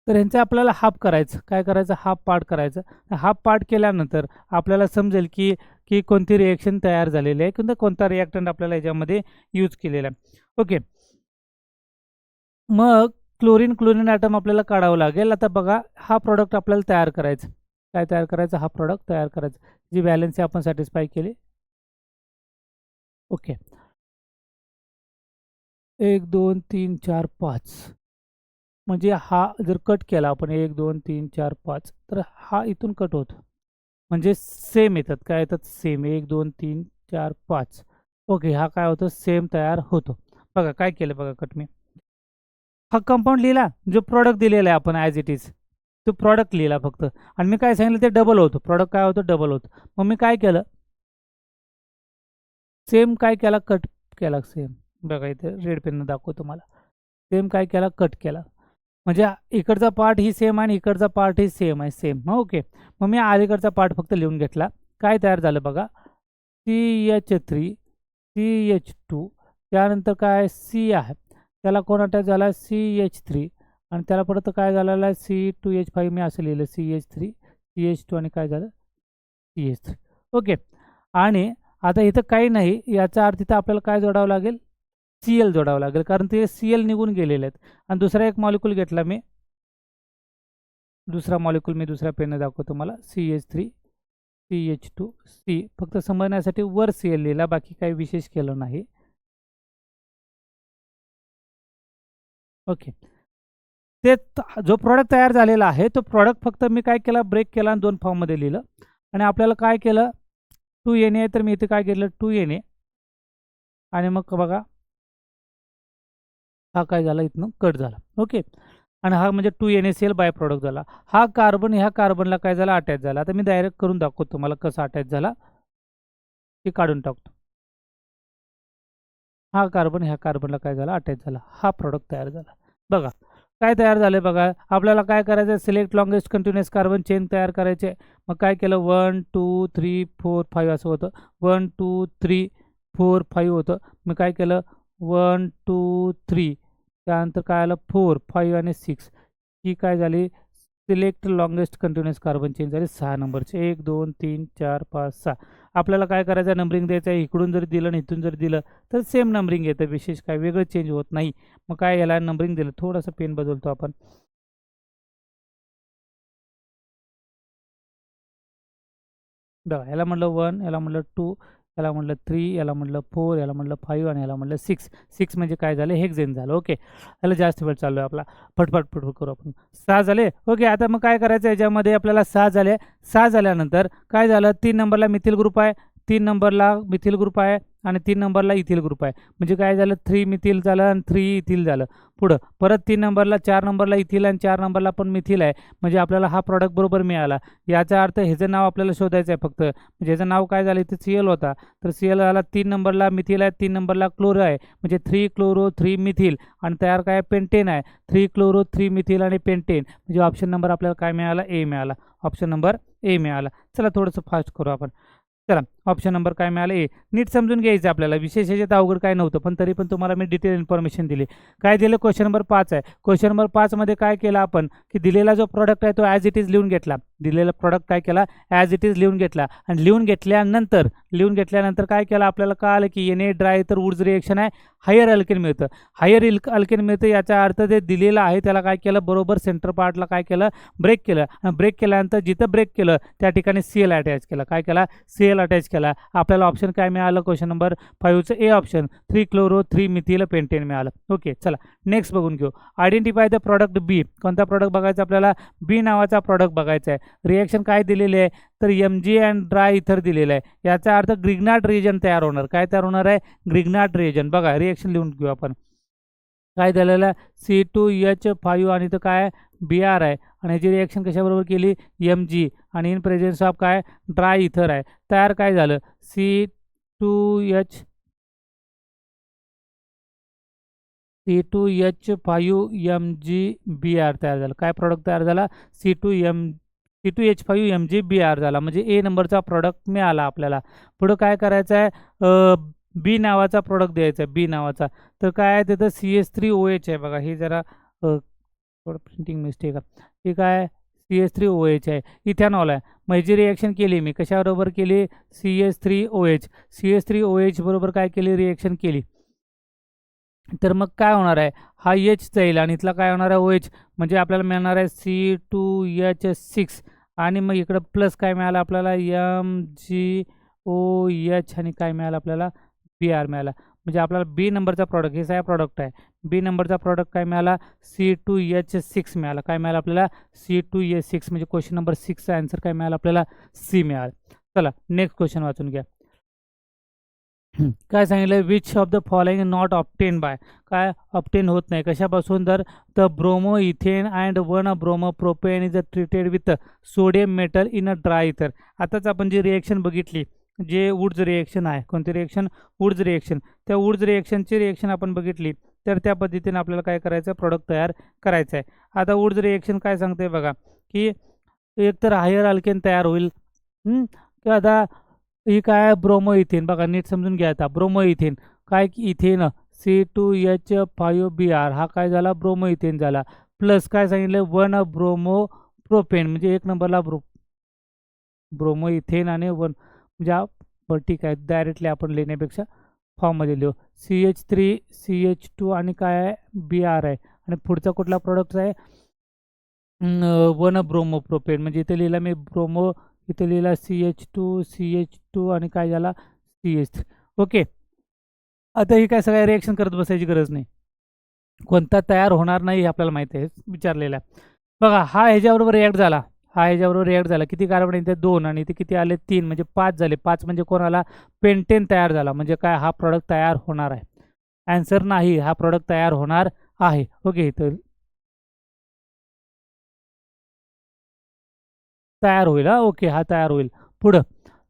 तर ह्यांचं आपल्याला हाफ करायचं. काय करायचं हाफ पार्ट करायचं. हाफ पार्ट केल्यानंतर आपल्याला समजेल की की कोणती रिॲक्शन तयार झालेली आहे किंवा कोणता रिॲक्टंट आपल्याला याच्यामध्ये यूज केलेला आहे. ओके मग क्लोरीन ॲटम आपल्याला काढावं लागेल. आता बघा हा प्रॉडक्ट आपल्याला तयार करायचं. काय तयार करायचं हा प्रॉडक्ट तयार करायचं. जी बॅलन्स आपण सॅटिस्फाय केली. ओके 1 2 3 4 5 म्हणजे हा जर कट केला आपण 1 2 3 4 5 तर हा इथून कट होतो. म्हणजे सेम येतात. काय येतात सेम 1 2 3 4 5. ओके हा काय होतं सेम तयार होतो. बघा काय केलं बघा कट मी हा कंपाऊंड लिहिला जो प्रॉडक्ट दिलेला आहे आपण ॲज इट इज तो प्रॉडक्ट लिहिला फक्त आणि मी काय सांगितलं ते डबल होतं. प्रॉडक्ट काय होतं डबल होतं. मग मी काय केलं सेम काय केला कट केला सेम. बघा इथे रेड पेननं दाखवतो तुम्हाला. सेम काय केला कट केला. म्हणजे इकडचा पार्ट ही सेम आणि इकडचा पार्ट ही सेम आहे सेम. ओके मग मी अलीकडचा पार्ट फक्त लिहून घेतला. काय तयार झालं बघा CH3 CH2 त्यानंतर काय C आहे त्याला कोण अटॅच झाला CH3 आणि त्याला परत काय झालेलं आहे C2H5 मी असं लिहिलं CH3 CH2 आणि काय झालं CH3. ओके आणि आता इथं काही नाही याचा अर्थ इथं आपल्याला काय जोडावं लागेल Cl जोडावं लागेल कारण ते Cl निघून गेलेले आहेत. आणि दुसरा एक मॉलिक्यूल घेतला मी दुसरा मॉलिक्यूल मी दुसऱ्या पेनने दाखवतो तुम्हाला CH3 CH2 C फक्त समजण्यासाठी वर Cl लिहिला बाकी काही विशेष केलं नाही. ओके ते जो प्रॉडक्ट तयार झालेला आहे तो प्रॉडक्ट फक्त मी काय केला ब्रेक केला आणि 2 फॉर्ममध्ये लिहिलं आणि आपल्याला काय केलं 2 Na तर मी इथे काय केलं 2 Na आणि मग बघा हा काय झाला इथनं कट झाला. ओके आणि हा म्हणजे 2NaCl बाय प्रॉडक्ट झाला. हा कार्बन ह्या कार्बनला काय झाला अटॅच झाला. आता मी डायरेक्ट करून दाखवतो तुम्हाला कसा अटॅच झाला. ते काढून टाकतो. हा कार्बन ह्या कार्बनला काय झाला अटॅच झाला. हा प्रॉडक्ट तयार झाला. बघा काय तयार झालंय बघा. आपल्याला काय करायचं select longest continuous carbon chain तयार करायचे. मग काय केलं 1 2 3 4 5 असं होतं. 1 2 3 4 5 होतं. मग काय केलं 1 2 3 त्यानंतर काय आलं 4 5 आणि 6 ही काय झाली select longest continuous carbon chain झाली 6 नंबरचे 1 2 3 4 5 6. आपल्याला काय करायचं नंबरिंग द्यायचं आहे. इकडून जर दिलं आणि इथून जर दिलं तर सेम नंबरिंग येतं. विशेष काय वेगळं चेंज होत नाही. मग काय याला नंबरिंग दिलं थोडंसं पेन बदलतो आपण. बघा याला म्हटलं 1 याला म्हटलं 2 याला म्हटलं 3 याला म्हटलं 4 याला म्हटलं 5 आणि याला म्हटलं 6 म्हणजे काय झालं हेक्सेन झालं. ओके याला जास्त वेळ चालू आहे आपला. फटफट करू आपण. 6 झाले. ओके आता मग काय करायचं याच्यामध्ये आपल्याला 6 झाले. 6 झाल्यानंतर काय झालं 3 नंबरला मिथिल ग्रुप आहे. 3 नंबरला मिथिल ग्रुप आहे आणि 3 नंबरला इथिल ग्रुप आहे. म्हणजे काय झालं 3 मिथिल झालं आणि 3 इथिल झालं. पुढं परत 3 नंबरला 4 नंबरला इथिल आणि 4 नंबरला पण मिथिल आहे. म्हणजे आपल्याला हा प्रॉडक्ट बरोबर मिळाला. याचा अर्थ ह्याचं नाव आपल्याला शोधायचं आहे फक्त. म्हणजे ह्याचं नाव काय झालं इथे CL होता. तर CL झाला 3 नंबरला मिथिल आहे 3 नंबरला क्लोरो आहे. म्हणजे 3 क्लोरो 3 मिथिल आणि तयार काय पेंटेन आहे. 3 क्लोरो 3 मिथिल आणि पेंटेन म्हणजे ऑप्शन नंबर आपल्याला काय मिळाला ए मिळाला. ऑप्शन नंबर ए मिळाला. चला थोडंसं फास्ट करू आपण. चला ऑप्शन नंबर काय मिळाला ए. नीट समजून घ्यायचं आपल्याला. विशेष ह्याच्यात अवघड काय नव्हतं पण तरी पण तुम्हाला मी डिटेल इन्फॉर्मेशन दिली. काय दिलं क्वेश्चन नंबर 5 आहे. क्वेश्चन नंबर 5 मध्ये काय केलं आपण की दिलेला जो प्रॉडक्ट आहे तो ॲज इट इज लिहून घेतला. दिलेला प्रॉडक्ट काय केला ॲज इट इज लिहून घेतला आणि लिहून घेतल्यानंतर काय केलं आपल्याला कळालं की Na ड्राय तर वुड्स रिएक्शन आहे हायर अल्केन मिळतं. हायर अल्केन मिळतं याचा अर्थ ते दिलेलं आहे त्याला काय केलं बरोबर सेंटर पार्टला काय केलं ब्रेक केलं आणि ब्रेक केल्यानंतर जिथं ब्रेक केलं त्या ठिकाणी CL अटॅच केला. काय केला CL अटॅच केला. आपल्याला ऑप्शन काय मिळालं क्वेश्चन नंबर 5चं A option 3 chloro 3 methyl pentane मिळालं. ओके चला नेक्स्ट बघून घेऊ. Identify the product B. कोणता प्रॉडक्ट बघायचा आपल्याला बी नावाचा प्रॉडक्ट बघायचा आहे. रिएक्शन काय दिलेले आहे तर Mg अँड ड्राय इथर दिलेलं आहे. याचा अर्थ ग्रिग्नार्ड रिएजन तयार होणार. काय तयार होणार आहे ग्रिग्नार्ड रिएजन. बघा रिएक्शन लिहून घेऊ आपण. काय झालेलं आहे C2H5 आणि इथं काय Br आहे आणि ह्याची रिएक्शन कशाबरोबर केली Mg आणि इन प्रेझेन्स ऑफ काय ड्राय इथर आहे. तयार काय झालं C2H C2H5MgBr तयार झालं. काय प्रॉडक्ट तयार झाला C2H5MgBr झाला. म्हणजे ए नंबरचा प्रॉडक्ट मिळाला आपल्याला. पुढं काय करायचं आहे बी नावाचा प्रॉडक्ट द्यायचा आहे बी नावाचा. तर काय आहे तिथं CH3OH आहे बघा. हे जरा थोडं प्रिंटिंग मिस्टेक आहे. हे काय CH3OH आहे इथेनॉल आहे. मग ह्याची रिएक्शन केली मी कशाबरोबर केली CH3OH बरोबर काय केली रिएक्शन केली. तर मग काय होणार आहे हा H जाईल आणि इथला काय होणार आहे OH म्हणजे आपल्याला मिळणार आहे C2H6 आणि मग इकडं प्लस काय मिळालं आपल्याला MgOH आणि काय मिळालं आपल्याला Br मिळाला. म्हणजे आपल्याला बी नंबरचा प्रॉडक्ट हे काय प्रॉडक्ट आहे बी नंबरचा प्रॉडक्ट काय मिळाला C2H6 मिळाला. काय मिळालं आपल्याला C2H6 म्हणजे क्वेश्चन नंबर 6चा आन्सर काय मिळाला आपल्याला C मिळाला. चला नेक्स्ट क्वेश्चन वाचून घ्या. काय सांगितलं which of the following not obtain by. काय ऑप्टेन होत नाही कशापासून तर the bromo ethane and 1 bromo propane is treated with sodium metal in a dry ether. आताच आपण जी रिएक्शन बघितली जे वुड्स रिएक्शन आहे कोणती रिएक्शन वुड्स रिएक्शन. त्या वुड्स रिएक्शनची रिएक्शन आपण बघितली तर त्या पद्धतीने आपल्याला काय करायचं प्रॉडक्ट तयार करायचं आहे. आता वुड्स रिएक्शन काय सांगते बघा की एकतर हायर अल्केन तयार होईल किंवा आता ही काय ब्रोमो इथेन. बघा नीट समजून घ्या आता ब्रोमो इथेन काय की इथेन C2H5Br हा काय झाला ब्रोमो इथेन झाला. प्लस काय सांगितलं 1 ब्रोमो प्रोपेन म्हणजे एक नंबरला ब्रोमो इथेन आणि 1 म्हणजे ठीक आहे डायरेक्टली आपण लिहिण्यापेक्षा फॉर्ममध्ये लिहू CH3CH2 आणि काय आहे Br आहे आणि पुढचा कुठला प्रोडक्ट आहे 1 ब्रोमो प्रोपेन म्हणजे इथे लिहिला मी ब्रोमो इथे लिहिला CH2 आणि काय झाला CH3. ओके आता ही काय सगळ्या रिएक्शन करत बसायची गरज नाही. कोणता तयार होणार नाही हे आपल्याला माहिती आहे विचारलेलं आहे. बघा हा ह्याच्याबरोबर रिॲक्ट झाला किती कार्बन इथे 2 आणि इथे किती आले 3 म्हणजे 5 झाले. 5 म्हणजे कोणाला पेंटेन तयार झाला. म्हणजे काय हा प्रॉडक्ट तयार होणार आहे. आन्सर नाही हा प्रॉडक्ट तयार होणार आहे. ओके तर तयार होईल. हा ओके, हा तयार होईल. पुढं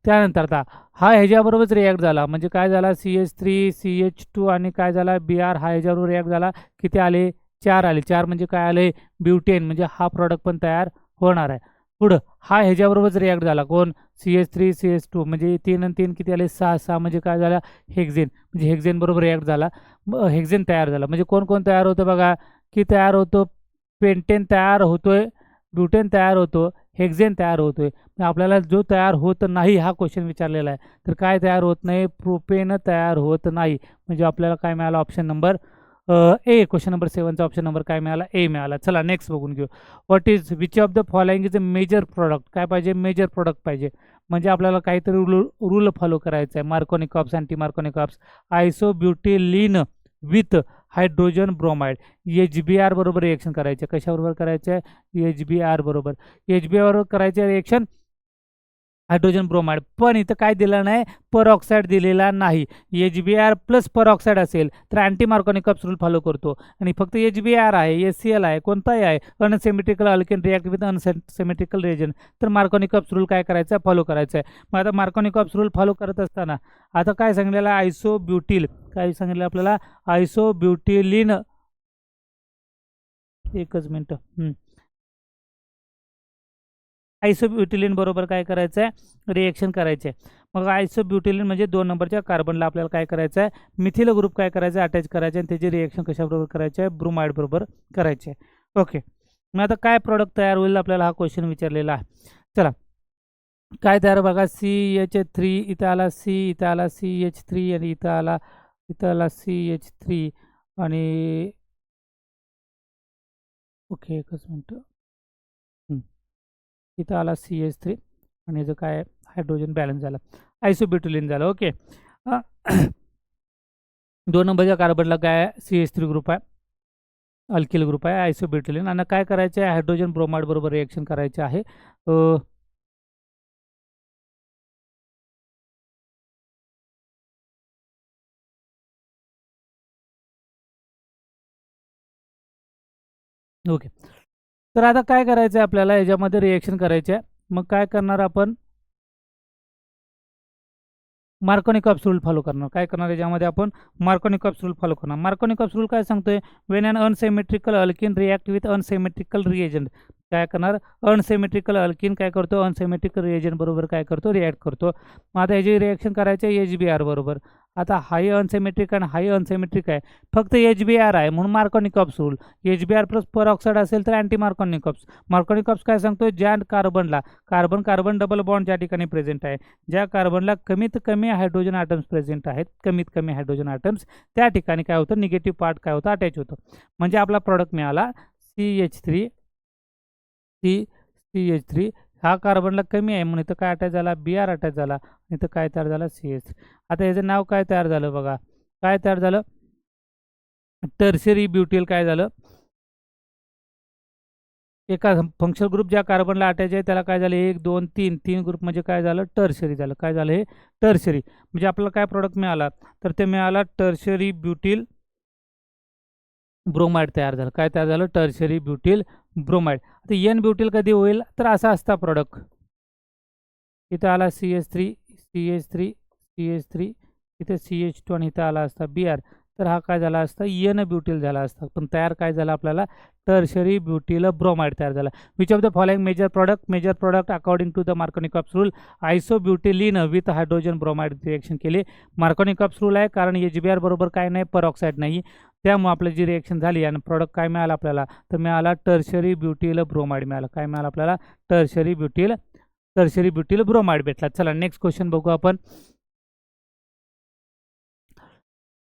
त्यानंतर आता हा ह्याच्याबरोबरच रिॲक्ट झाला म्हणजे काय झाला CH3 CH2 आणि काय झाला Br हा ह्याच्याबरोबर रिॲक्ट झाला. किती आले? 4 आले. 4 म्हणजे काय आले? ब्युटेन म्हणजे हा प्रॉडक्ट पण तयार होणार आहे. पुढं हा ह्याच्याबरोबरच रिॲक्ट झाला कोण? CH3 CH2 म्हणजे 3 आणि 3 किती आले? 6 6 म्हणजे काय झालं? हेक्झेन म्हणजे हेक्झेन बरोबर रिॲक्ट झाला. हेक्झेन तयार झाला म्हणजे कोण कोण तयार होतं बघा की तयार होतो पेंटेन तयार होतोय, ब्युटेन तयार होतो, हेक्झेन तयार होतोय. आपल्याला जो तयार होत नाही हा क्वेश्चन विचारलेला आहे. तर काय तयार होत नाही? प्रोपेन तयार होत नाही. म्हणजे आपल्याला काय मिळालं? Option number A. Question number 7चा ऑप्शन नंबर काय मिळाला? ए मिळाला. चला नेक्स्ट बघून घेऊ. What is which of the following is a major product? काय पाहिजे? मेजर प्रोडक्ट पाहिजे. म्हणजे आपल्याला काहीतरी रूल फॉलो करायचा आहे. Markovnikov's, anti Markovnikov's, isobutylene with hydrogen bromide. HBr बरोबर रिएक्शन करायचे. कशाबरोबर करायचं आहे? HBr बरोबर. HBr बरोबर करायचे रिएक्शन हायड्रोजन ब्रोमाइड. पण इथं काय दिलं नाही? परऑक्साईड दिलेला नाही. HBr प्लस परऑक्साईड असेल तर अँटी मार्कोनिकॉप्स रूल फॉलो करतो. आणि फक्त HBr आहे, HCl आहे, कोणताही आहे, unsymmetrical alkane react with unsymmetrical reagent, तर मार्कोनिकॉप्स रूल काय करायचा? फॉलो करायचा आहे. मग आता मार्कोनिकॉप्स रूल फॉलो करत असताना आता काय सांगितलेलं? आयसोब्युटिल. काय सांगितलं आपल्याला? आयसोब्युटिलीन. एकच मिनटं. आयसोब्युटिलीन बरोबर काय करायचं आहे? रिएक्शन करायचे. मग आयसोब्युटिलीन म्हणजे 2 नंबरच्या कार्बनला आपल्याला काय करायचं आहे? मिथिल ग्रुप काय करायचं? अटॅच करायचे आणि त्याची रिएक्शन कशाबरोबर करायचे आहे? ब्रोमाइड बरोबर करायचे. ओके. मग आता काय प्रॉडक्ट तयार होईल? आपल्याला हा क्वेश्चन विचारलेला आहे. चला काय तयार बघा. CH3 इथं आला, C इथं आला, CH3 आणि इथं आला CH3 आणि ओके एकच मिनटं. इथं आला CH3 आणि याचं काय हायड्रोजन बॅलन्स झाला, आयसोब्युटिलीन झालं. ओके. 2 नंबरच्या कार्बनला काय CH3 ग्रुप आहे, अल्किल ग्रुप आहे, आयसोब्युटिलीन. आणि काय करायचं आहे? हायड्रोजन ब्रोमाइड बरोबर रिएक्शन करायचे आहे. ओके. तर आता काय करायचं आहे? आपल्याला याच्यामध्ये रिएक्शन करायचे आहे. मग काय करणार आपण? मार्कोनिकॉप्स रूल फॉलो करणार. काय करणार याच्यामध्ये आपण? मार्कोनिकॉप्स रूल फॉलो करणार. मार्कोनिकॉप्स रूल काय सांगतोय? When an unsymmetrical alkene react with unsymmetrical reagent. काय करणार? अनसिमेट्रिकल अल्किन काय करतो? अनसिमेट्रिकल रिएजंट बरोबर काय करतो? रिॲक्ट करतो. मग आता याची रिॲक्शन करायची HBr बरोबर. आता हाही अनसिमेट्रिक आणि हाही अनसिमेट्रिक आहे, फक्त HBr आहे म्हणून मार्कोनिकॉप्स रूल. HBr प्लस परऑक्साईड असेल तर अँटी मार्कोनिकॉप्स. मार्कोनिकॉप्स काय सांगतो? ज्या कार्बनला कार्बन कार्बन डबल बॉन्ड ज्या ठिकाणी प्रेझेंट आहे, ज्या कार्बनला कमीत कमी हायड्रोजन ॲटम्स प्रेझेंट आहेत, कमीत कमी हायड्रोजन ॲटम्स, त्या ठिकाणी काय होतं? निगेटिव्ह पार्ट काय होतं? अटॅच होतं. म्हणजे आपला प्रॉडक्ट मिळाला CH3 CH3. हा कार्बनला कमी आहे म्हणून इथं काय अटॅच झाला? Br अटॅच झाला. इथं काय तयार झाला? CH3. आता याचं नाव काय तयार झालं बघा. काय तयार झालं? टर्शरी ब्युटिल काय झालं? एका फंक्शनल ग्रुप ज्या कार्बनला अटॅच आहे त्याला काय झालं? 1 2 3 3 ग्रुप म्हणजे काय झालं? टर्शरी झालं. काय झालं? हे टर्शरी. म्हणजे आपल्याला काय प्रॉडक्ट मिळाला? तर ते मिळाला टर्शरी ब्युटिल ब्रोमाइड तयार झालं. काय तयार झालं? Tertiary butyl bromide. आता N ब्युटिल कधी होईल? तर असा असता प्रॉडक्ट. इथं आला CH3 CH3 CH3, इथे CH2 आणि इथं आला असता Br. तर हा काय झाला असता? N ब्युटिल झाला असता. पण तयार काय झाला आपल्याला? टर्शरी ब्युटिल ब्रोमाइड तयार झाला. Which of the following major product according to the Markovnikov's rule? Isobutylene with hydrogen bromide reaction केली. मार्कोनिकॉप्स रूल आहे कारण HBr बरोबर काय नाही? परऑक्साईड नाही. त्यामुळे आपली जी रिएक्शन झाली आणि प्रॉडक्ट काय मिळाला आपल्याला? तर मिळाला टर्शरी ब्युटिल ब्रोमाइड मिळाला. काय मिळालं आपल्याला? टर्शरी ब्युटिल ब्रोमाइड भेटला. चला नेक्स्ट क्वेश्चन बघू आपण.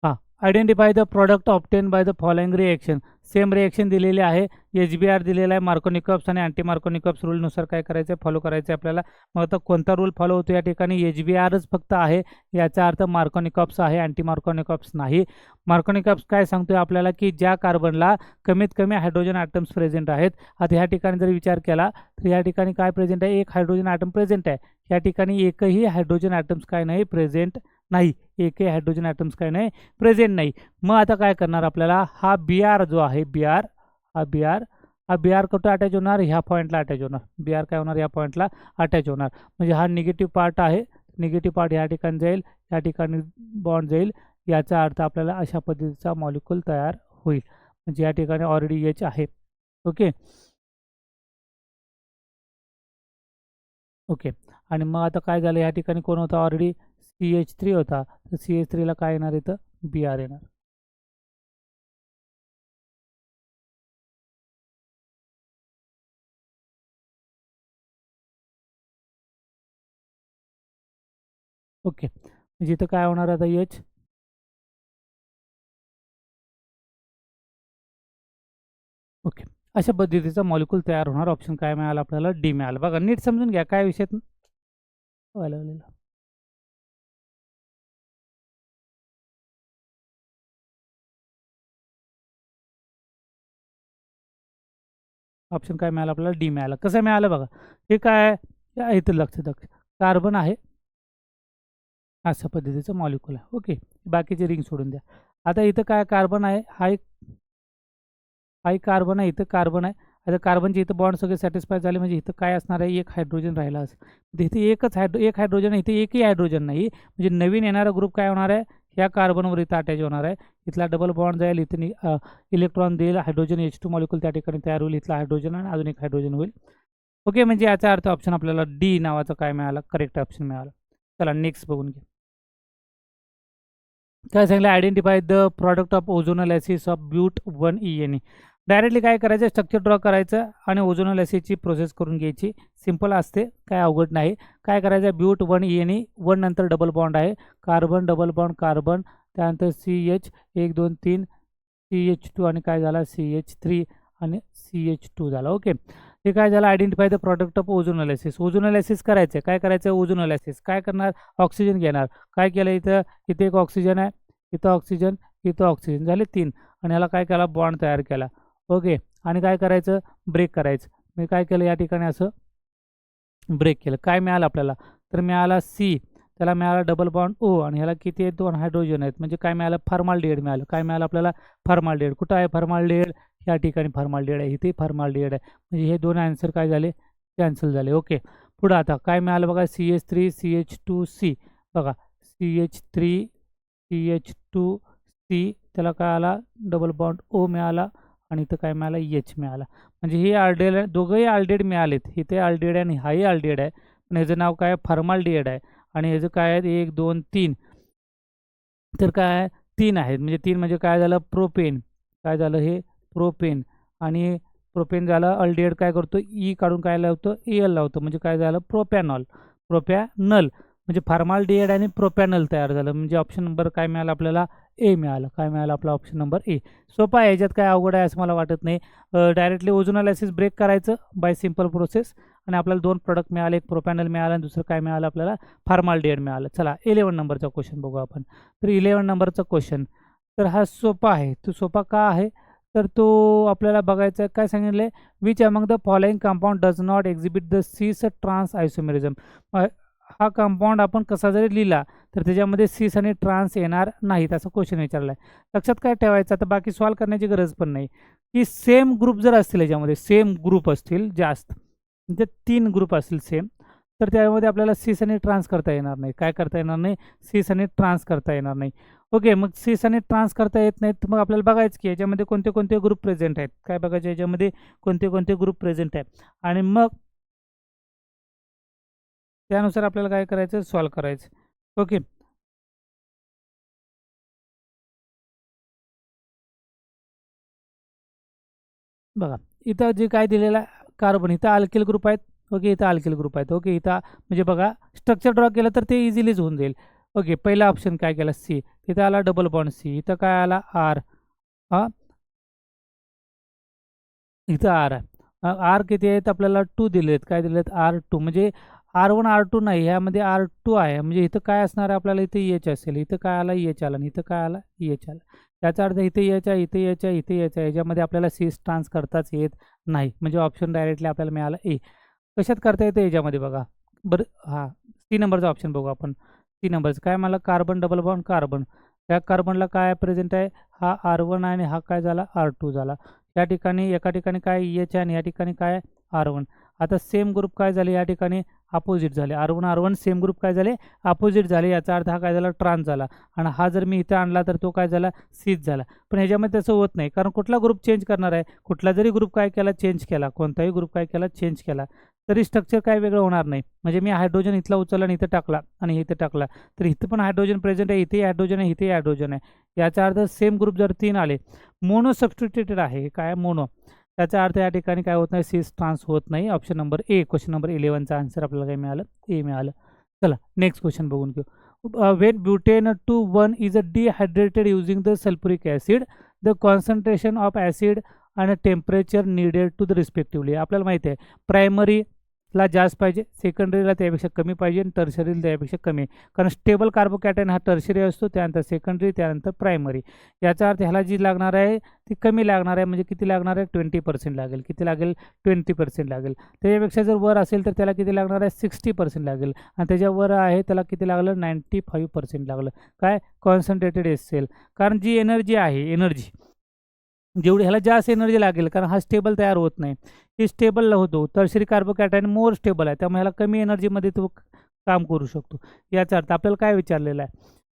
हां, identify the product obtain by the following reaction. Same reaction दिलेली आहे. HBr दिलेला आहे. मार्कोनिकॉप्स आणि अँटी मार्कोनिकॉप्स रूलनुसार काय करायचं आहे? फॉलो करायचं आहे आपल्याला. मग आता कोणता रूल फॉलो होतो या ठिकाणी? HBrच फक्त आहे. याचा अर्थ मार्कोनिकॉप्स आहे, अँटी मार्कोनिकॉप्स नाही. मार्कोनिकॉप्स काय सांगतोय आपल्याला? की ज्या कार्बनला कमीत कमी हायड्रोजन ॲटम्स प्रेझेंट आहेत. आता ह्या ठिकाणी जर विचार केला तर या ठिकाणी काय प्रेझेंट आहे? एक हायड्रोजन ॲटम प्रेझेंट आहे. या ठिकाणी एकही हायड्रोजन ॲटम्स काय नाही? प्रेझेंट नाही. एकही हायड्रोजन ॲटम्स काय नाही? प्रेझेंट नाही. मग आता काय करणार आपल्याला? हा Br जो आहे, Br, हा Br हा बी आर कुठं अटॅच होणार, ह्या पॉईंटला अटॅच होणार. बी आर काय होणार, या पॉईंटला अटॅच होणार. म्हणजे हा निगेटिव्ह पार्ट आहे, निगेटिव्ह पार्ट या ठिकाणी जाईल, या ठिकाणी बॉन्ड जाईल. याचा अर्थ आपल्याला अशा पद्धतीचा मॉलिक्यूल तयार होईल. म्हणजे या ठिकाणी ऑलरेडी एच आहे. Okay okay. आणि मग आता काय झालं, या ठिकाणी कोण होता, ऑलरेडी CH3 होता. तर CH3ला काय येणार, इथं बी आर येणार. ओके, म्हणजे इथं काय होणार आता, एच. ओके, अशा पद्धतीचा मॉलिक्यूल तयार होणार. ऑप्शन काय मिळाला आपल्याला, डी मिळाला. बघा नीट समजून घ्या काय विषयात व्हायला लागलेलं. ऑप्शन काय मिळाला आपल्याला, डी मिळाला. कसं मिळालं बघा, हे काय आहे, इथं लक्षात कार्बन आहे, अशा पद्धतीचं मॉलिक्यूल आहे. ओके, बाकीचे रिंग सोडून द्या. आता इथं काय कार्बन आहे, हा एक कार्बन आहे, इथं कार्बन आहे. आता कार्बनचे इथं बॉन्ड सगळे सॅटिस्फाय झाले, म्हणजे इथं काय असणार आहे, एक हायड्रोजन राहिला असं. इथे एक हायड्रोजन आहे, इथे एकही हायड्रोजन नाही. म्हणजे नवीन येणारा ग्रुप काय होणार आहे, ह्या कार्बनवर इथं अटॅच होणार आहे. इथला डबल बॉन्ड जाईल, इथे इलेक्ट्रॉन देईल, हायड्रोजन H2 मॉलिक्यूल त्या ठिकाणी तयार होईल. इथला हायड्रोजन आणि अजून एक हायड्रोजन होईल. ओके, म्हणजे याचा अर्थ ऑप्शन आपल्याला डी नावाचा काय मिळाला, करेक्ट ऑप्शन मिळाला. चला नेक्स्ट बघून घ्या. काय सांगितलं, identify the product of ozonolysis of but 1 directly काय करायचं, स्ट्रक्चर ड्रॉ करायचं आणि ओझोनल ॲसिडची प्रोसेस करून घ्यायची. सिंपल असते, काय अवघड नाही. काय करायचं, ब्यूट 1 1 नंतर डबल बॉन्ड आहे, कार्बन डबल बॉन्ड कार्बन, त्यानंतर CH 1 2 3 CH2 आणि काय झाला CH3 आणि CH2 झाला. ओके, हे काय झालं, identify the product of ozonolysis. Ozonolysis करायचं, काय करायचं, ओझोनल ॲसिड्स काय करणार, ऑक्सिजन घेणार. काय केलं, इथं इथे एक ऑक्सिजन आहे, इथं ऑक्सिजन, इथं ऑक्सिजन, झाले 3. आणि याला काय केला, बॉन्ड तयार केला. ओके, आणि काय करायचं, ब्रेक करायचं. मी काय केलं, या ठिकाणी असं ब्रेक केलं. काय मिळालं आपल्याला, तर मिळाला C, त्याला मिळाला डबल बॉन्ड O, आणि ह्याला किती आहेत, 2 हायड्रोजन आहेत. म्हणजे काय मिळालं, फॉर्माल्डिहाइड मिळालं. काय मिळालं आपल्याला, फॉर्माल्डिहाइड. कुठं आहे फॉर्माल्डिहाइड, या ठिकाणी फॉर्माल्डिहाइड आहे, इथे फॉर्माल्डिहाइड आहे. म्हणजे हे 2 आन्सर काय झाले, कॅन्सल झाले. ओके, पुढं आता काय मिळालं बघा, CH3 CH2C. बघा CH3 CH2C, त्याला काय आला, डबल बॉन्ड O मिळाला, आणि इथं काय मिळालं, H मिळाला. म्हणजे हे आल्डेड, दोघंही आल्डेड मिळालेत. इथे आल्डेड आहे आणि हाही आल्डेड आहे, पण ह्याचं नाव काय, फॉर्माल्डिहाइड आहे. आणि ह्याचं काय आहे, 1 2 3, तर काय 3 आहेत. म्हणजे 3 म्हणजे काय झालं, प्रोपेन. काय झालं, हे प्रोपेन. आणि प्रोपेन झालं, अल्डिहाइड काय करतो, ई काढून काय लावतो, एल लावतो. म्हणजे काय झालं, प्रोपॅनॉल. प्रोपॅनल म्हणजे फॉर्माल्डिहाइड आणि प्रोपॅनल तयार झालं. म्हणजे ऑप्शन नंबर काय मिळाला आपल्याला, ए मिळालं. काय मिळालं आपला ऑप्शन नंबर ए. सोपा आहे, याच्यात काय अवघड आहे असं मला वाटत नाही. डायरेक्टली ओझोनल ॲसिड ब्रेक करायचं बाय सिंपल प्रोसेस, आणि आपल्याला 2 प्रोडक्ट मिळाले, एक प्रोपॅनल मिळालं आणि दुसरं काय मिळालं आपल्याला, फॉर्माल्डिहाइड मिळालं. चला 11 नंबरचा क्वेश्चन बघू आपण. तर 11 नंबरचा क्वेश्चन, तर हा सोपा आहे. तो सोपा का आहे, तर तो आपल्याला बघायचा आहे. काय सांगितलं, which among the following compound does not exhibit the cis trans isomerism. हा कंपाऊंड आपण कसा जरी लिहिला तर त्याच्यामध्ये सिस आणि ट्रान्स येणार नाहीत, असा क्वेश्चन विचारला आहे. लक्षात काय ठेवायचं, आता बाकी सॉल्व करण्याची गरज पण नाही, की सेम ग्रुप जर असतील, याच्यामध्ये सेम ग्रुप असतील जास्त, म्हणजे 3 ग्रुप असतील सेम, तर त्यामध्ये आपल्याला सिस आणि ट्रान्स करता येणार नाही. काय करता येणार नाही, सिस आणि ट्रान्स करता येणार नाही. ओके, मग सिस आणि ट्रान्स करता येत नाहीत, मग आपल्याला बघायचं की याच्यामध्ये कोणते कोणते ग्रुप प्रेझेंट आहेत. काय बघायचं, याच्यामध्ये कोणते कोणते ग्रुप प्रेझेंट आहेत, आणि मग त्यानुसार आपल्याला काय करायचं, सॉल्व करायचं. ओके, बघा इथं जे काय दिलेलं आहे, कार्बन, इथं अल्किल ग्रुप आहेत. ओके, इथं अल्किल ग्रुप आहेत. ओके, इथं म्हणजे बघा स्ट्रक्चर ड्रॉ केलं तर ते इझिलीच होऊन जाईल. ओके, पहिला ऑप्शन काय केला, सी. इथं आला डबल बॉन्ड सी, इथं काय आला आर. हां, इथं आर आहे. आर किती आहेत आपल्याला, 2 दिले आहेत. काय दिले आहेत, R2. म्हणजे R1 R2 नाही, ह्यामध्ये R2 आहे. म्हणजे इथं काय असणार आहे आपल्याला, इथे एच असेल. इथं काय आला, एच आला, आणि इथं काय आला, एच आला. याचा अर्थ इथे एच आहे, इथे एच आहे, इथे एच आहे. याच्यामध्ये आपल्याला सिस ट्रान्स करताच येत नाही. म्हणजे ऑप्शन डायरेक्टली आपल्याला मिळाला ए. कशात करता येतं, याच्यामध्ये बघा बरं. हां, सी नंबरचा ऑप्शन बघू आपण. सी नंबरचं काय मला, कार्बन डबल बॉन्ड कार्बन. त्या कार्बनला काय प्रेझेंट आहे, हा R1 आणि हा काय झाला, R2 झाला. या ठिकाणी एका ठिकाणी काय एच आहे आणि या ठिकाणी काय R1. आता सेम ग्रुप काय झाले या ठिकाणी अपोजिट झाले, R1 सेम ग्रुप काय झाले अपोजिट झाले. याचा अर्थ हा काय झाला ट्रान्स झाला आणि हा जर मी इथं आणला तर तो काय झाला सीच झाला. पण ह्याच्यामध्ये तसं होत नाही, कारण कुठला ग्रुप चेंज करणार आहे, कुठला जरी ग्रुप काय केला चेंज केला, कोणताही ग्रुप काय केला चेंज केला तरी स्ट्रक्चर काय वेगळं होणार नाही. म्हणजे मी हायड्रोजन इथला उचलला आणि इथं टाकला आणि इथं टाकला तर इथं पण हायड्रोजन प्रेझेंट आहे, इथेही हायड्रोजन आहे, इथेही हायड्रोजन आहे. याचा अर्थ सेम ग्रुप जर 3 आले, मोनो सबस्टिट्यूटेड आहे काय मोनो, त्याचा अर्थ या ठिकाणी काय होत नाही सिस ट्रान्स होत नाही. Option number A, question number 11चा आन्सर आपल्याला काय मिळालं ए मिळालं. चला नेक्स्ट क्वेश्चन बघून घेऊ. when butane 2,1 is dehydrated using the sulfuric acid, the concentration of acid and temperature needed to the respectively. आपल्याला माहिती आहे प्रायमरीला जास्त पाहिजे, सेकंडरीला त्यापेक्षा कमी पाहिजे आणि टर्शरीला त्यापेक्षा कमी, कारण स्टेबल कार्बोकॅटायन हा टर्शरी असतो, त्यानंतर सेकंडरी, त्यानंतर प्रायमरी. याचा अर्थ ह्याला जी लागणार आहे ती कमी लागणार आहे, म्हणजे किती लागणार आहे 20% लागेल. किती लागेल 20% लागेल. त्याच्यापेक्षा जर वर असेल तर त्याला किती लागणार आहे 60% लागेल आणि त्याच्यावर आहे त्याला किती लागलं 95% लागलं. काय कॉन्सन्ट्रेटेड एसेल, कारण जी एनर्जी आहे एनर्जी जेवढी ह्याला जास्त एनर्जी लागेल, कारण हा स्टेबल तयार होत नाही, ही स्टेबल होतो. टर्शरी कार्बोकॅटायन मोर स्टेबल आहे, त्यामुळे ह्याला कमी एनर्जीमध्ये तो काम करू शकतो. याचा अर्थ आपल्याला काय विचारलेला आहे,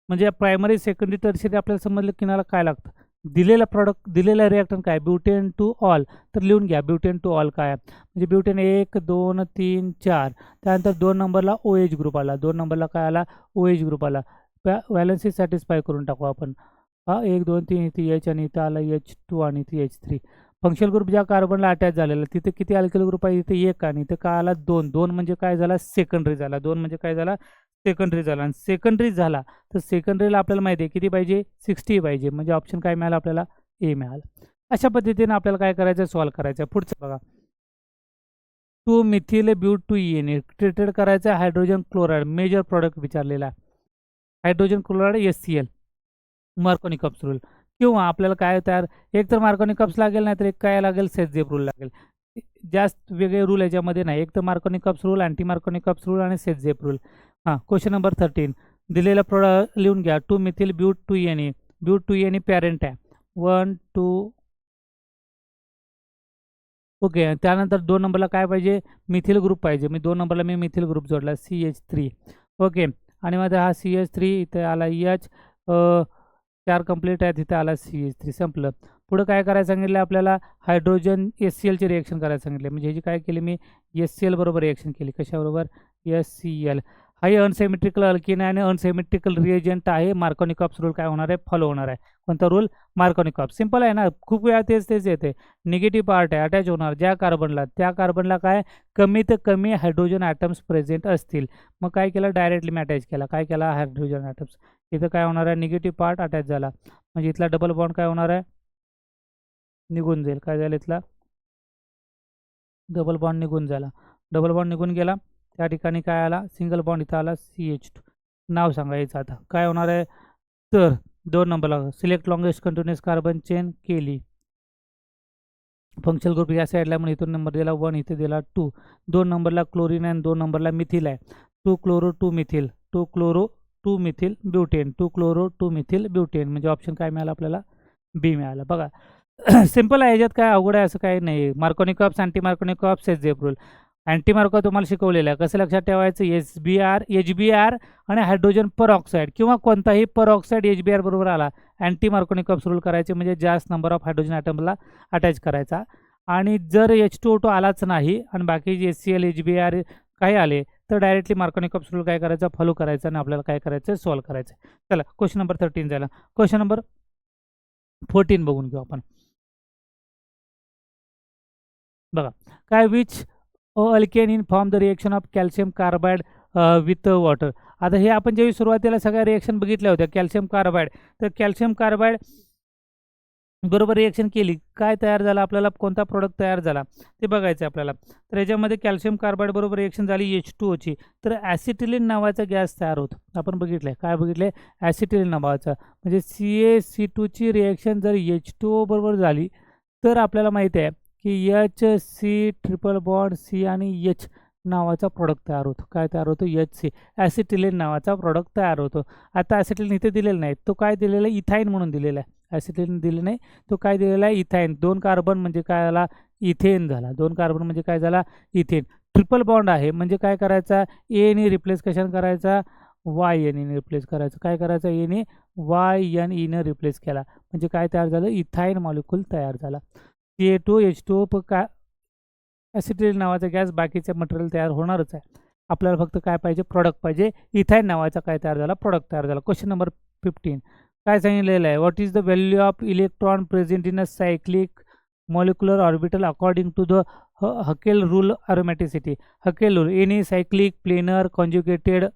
म्हणजे प्रायमरी सेकंडरी टर्शरी आपल्याला समजलं की नाला काय लागतं. दिलेला प्रॉडक्ट दिलेला रिॲक्टंट काय ब्युटेन टू ऑल, तर लिहून घ्या ब्युटेन टू ऑल काय म्हणजे ब्युटेन 1 2 3 4, त्यानंतर 2 नंबरला OH ग्रुप आला, 2 नंबरला काय आला OH ग्रुप आला. व्हॅलन्सी सॅटिस्फाय करून टाकू आपण. 1 2 3 इथे H आणि इथं आला H2 आणि इथे H3. फंक्शनल ग्रुप ज्या कार्बनला अटॅच झालेला तिथे किती अल्किल ग्रुप आहे, इथे 1 आणि इथे काय आला 2. 2 म्हणजे काय झाला सेकंडरी झाला, 2 म्हणजे काय झाला सेकंडरी झाला. आणि सेकंडरी झाला तर सेकंडरीला आपल्याला माहिती आहे किती पाहिजे 60 पाहिजे, म्हणजे ऑप्शन काय मिळाला आपल्याला ए मिळालं. अशा पद्धतीने आपल्याला काय करायचं सॉल्व्ह करायचं. पुढचं बघा 2 मिथिल ब्यूट 2 ENA ट्रीटेड करायचं हायड्रोजन क्लोराईड, मेजर प्रॉडक्ट विचारलेला आहे hydrogen chloride HCl, Markovnikov cups rule. किंवा आपल्याला काय तयार एक तर मार्कोनी कप्स लागेल, नाही तर एक काय लागेल सेझेप रूल लागेल. जास्त वेगळे रूल याच्यामध्ये नाही, एक तर Markovnikov's rule, anti Markovnikov's rule आणि सेझेप रूल. हां क्वेश्चन नंबर 13 दिलेला प्रोडक्ट लिहून घ्या 2 methyl but 2 ENA. But 2 ENA parent आहे 1 2 ओके. त्यानंतर 2 नंबरला काय पाहिजे मिथिल ग्रुप पाहिजे, मी 2 नंबरला मी मिथिल ग्रुप जोडला CH3 ओके. आणि मध्ये हा CH3 इथे आला H 4 कंप्लीट आहे, तिथे आला CH3 संपलं. पुढं काय करायला सांगितलं आपल्याला हायड्रोजन HClची रिएक्शन करायला सांगितले, म्हणजे ह्याची काय केली मी HCl बरोबर रिएक्शन केली. कशाबरोबर HCl. हा अनसिमेट्रिकल अल्किन आहे आणि अनसिमेट्रिकल रिएजंट आहे. मार्कोनी कप्स रूल काय होणार आहे फॉलो होणार आहे. कोणता रूल मार्कोनी कप्स. सिंपल आहे ना, खूप वेळा तेच येते. निगेटिव्ह पार्ट आहे अटॅच होणार ज्या कार्बनला, त्या कार्बनला काय कमीत कमी हायड्रोजन ॲटम्स प्रेझेंट असतील. मग काय केलं डायरेक्टली मी अटॅच केला, काय केला हायड्रोजन ॲटम्स. इथं काय होणार आहे निगेटिव्ह पार्ट अटॅच झाला, म्हणजे इथला डबल बॉन्ड काय होणार आहे निघून जाईल. काय झालं इथला डबल बॉन्ड निघून झाला, डबल बॉन्ड निघून गेला. त्या ठिकाणी काय आला सिंगल बॉन्ड इथं आला CH2. नाव सांगायचं आता काय होणार आहे, तर 2 नंबरला select longest continuous carbon chain केली. फंक्शनल ग्रुप या साईडला म्हणून इथून नंबर दिला 1, इथे दिला 2. 2 नंबरला क्लोरीन आहे, 2 नंबरला मिथिल आहे. 2 chloro 2 methyl, 2 chloro 2 methyl butane, 2 chloro 2 methyl butane, म्हणजे ऑप्शन काय मिळाला आपल्याला बी मिळाला. बघा सिंपल आहे, ह्याच्यात काय अवघड आहे असं काही नाही. Markovnikov's anti Markovnikov's Saytzeff rule. Anti Marko तुम्हाला शिकवलेलं आहे, कसं लक्षात ठेवायचं HBr आणि हायड्रोजन परऑक्साईड किंवा कोणताही परऑक्साईड HBr बरोबर आला अँटी मार्कोनी कप्स रूल करायचे, म्हणजे जास्त नंबर ऑफ हायड्रोजन ॲटमला अटॅच करायचा. आणि जर H2O2 आलाच नाही आणि बाकी HCl HBr काही आले तर डायरेक्टली मार्कोनी कप्स रूल काय करायचा फॉलो करायचा आणि आपल्याला काय करायचं सॉल्व्ह करायचं. चला क्वेश्चन नंबर 13 झाला. क्वेश्चन नंबर 14 बघून घेऊ आपण. बघा काय which alkane in form the reaction of calcium carbide with water. आता हे आपण जेव्हा सुरुवातीला सगळ्या रिएक्शन बघितल्या होत्या कॅल्शियम कार्बाइड, तर कॅल्शियम कार्बाइड बरोबर रिएक्शन केली काय तयार झाला आपल्याला कोणता प्रोडक्ट तयार झाला ते बघायचं आपल्याला. तर याच्यामध्ये कॅल्शियम कार्बाइड बरोबर रिएक्शन झाली H2O ची, तर ॲसिटिलिन नावाचा गॅस तयार होतो. आपण बघितलं काय बघितलं ॲसिटिलिन नावाचा, म्हणजे CaC2ची रिएक्शन जर H2O बरोबर झाली तर आपल्याला माहिती आहे की HC ट्रिपल बॉन्ड C आणि H नावाचा प्रोडक्ट तयार होतो. काय तयार होतो HC ॲसिटिलिन नावाचा प्रोडक्ट तयार होतो. आता ॲसिटिलिन इथे दिलेलं नाही, तो काय दिलेला आहे इथाईन म्हणून दिलेला आहे. ॲसिटिलीन दिलं नाही, तो काय दिलेला आहे इथाईन. 2 कार्बन म्हणजे काय झाला इथेन झाला. 2 कार्बन म्हणजे काय झाला इथेन. ट्रिपल बॉन्ड आहे म्हणजे काय करायचा एने रिप्लेस कशाने करायचा वाय एन रिप्लेस करायचं. काय करायचं एने वाय एन ईनं रिप्लेस केला म्हणजे काय तयार झालं इथाईन मॉलिक्यूल तयार झाला. CH2H2O काय ॲसिटिलीन नावाचा गॅस बाकीचे मटेरियल तयार होणारच आहे. आपल्याला फक्त काय पाहिजे प्रॉडक्ट पाहिजे. इथाईन नावाचा काय तयार झाला प्रॉडक्ट तयार झाला. क्वेश्चन नंबर 15 काय सांगितलेलं आहे what is the value of electron present in a cyclic molecular orbital according to the Huckel rule aromaticity. Huckel rule any cyclic planar conjugated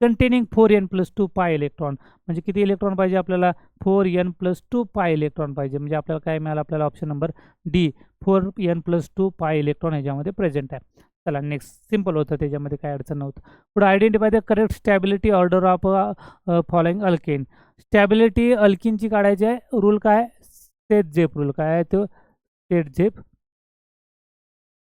containing 4n plus 2 pi electron म्हणजे किती electron पाहिजे आपल्याला 4n plus 2 pi electron पाहिजे म्हणजे आपल्याला काय मिळालं आपल्याला option number D 4n plus 2 pi electron ह्याच्यामध्ये प्रेझेंट आहे. चला नेक्स्ट सिंपल होतं त्याच्यामध्ये काय अडचण नव्हतं. पुढे identify the correct stability order of following alkene. Stability अल्किनची काढायची आहे रूल काय सेट-झेप रूल काय आहे तो सेट-झेप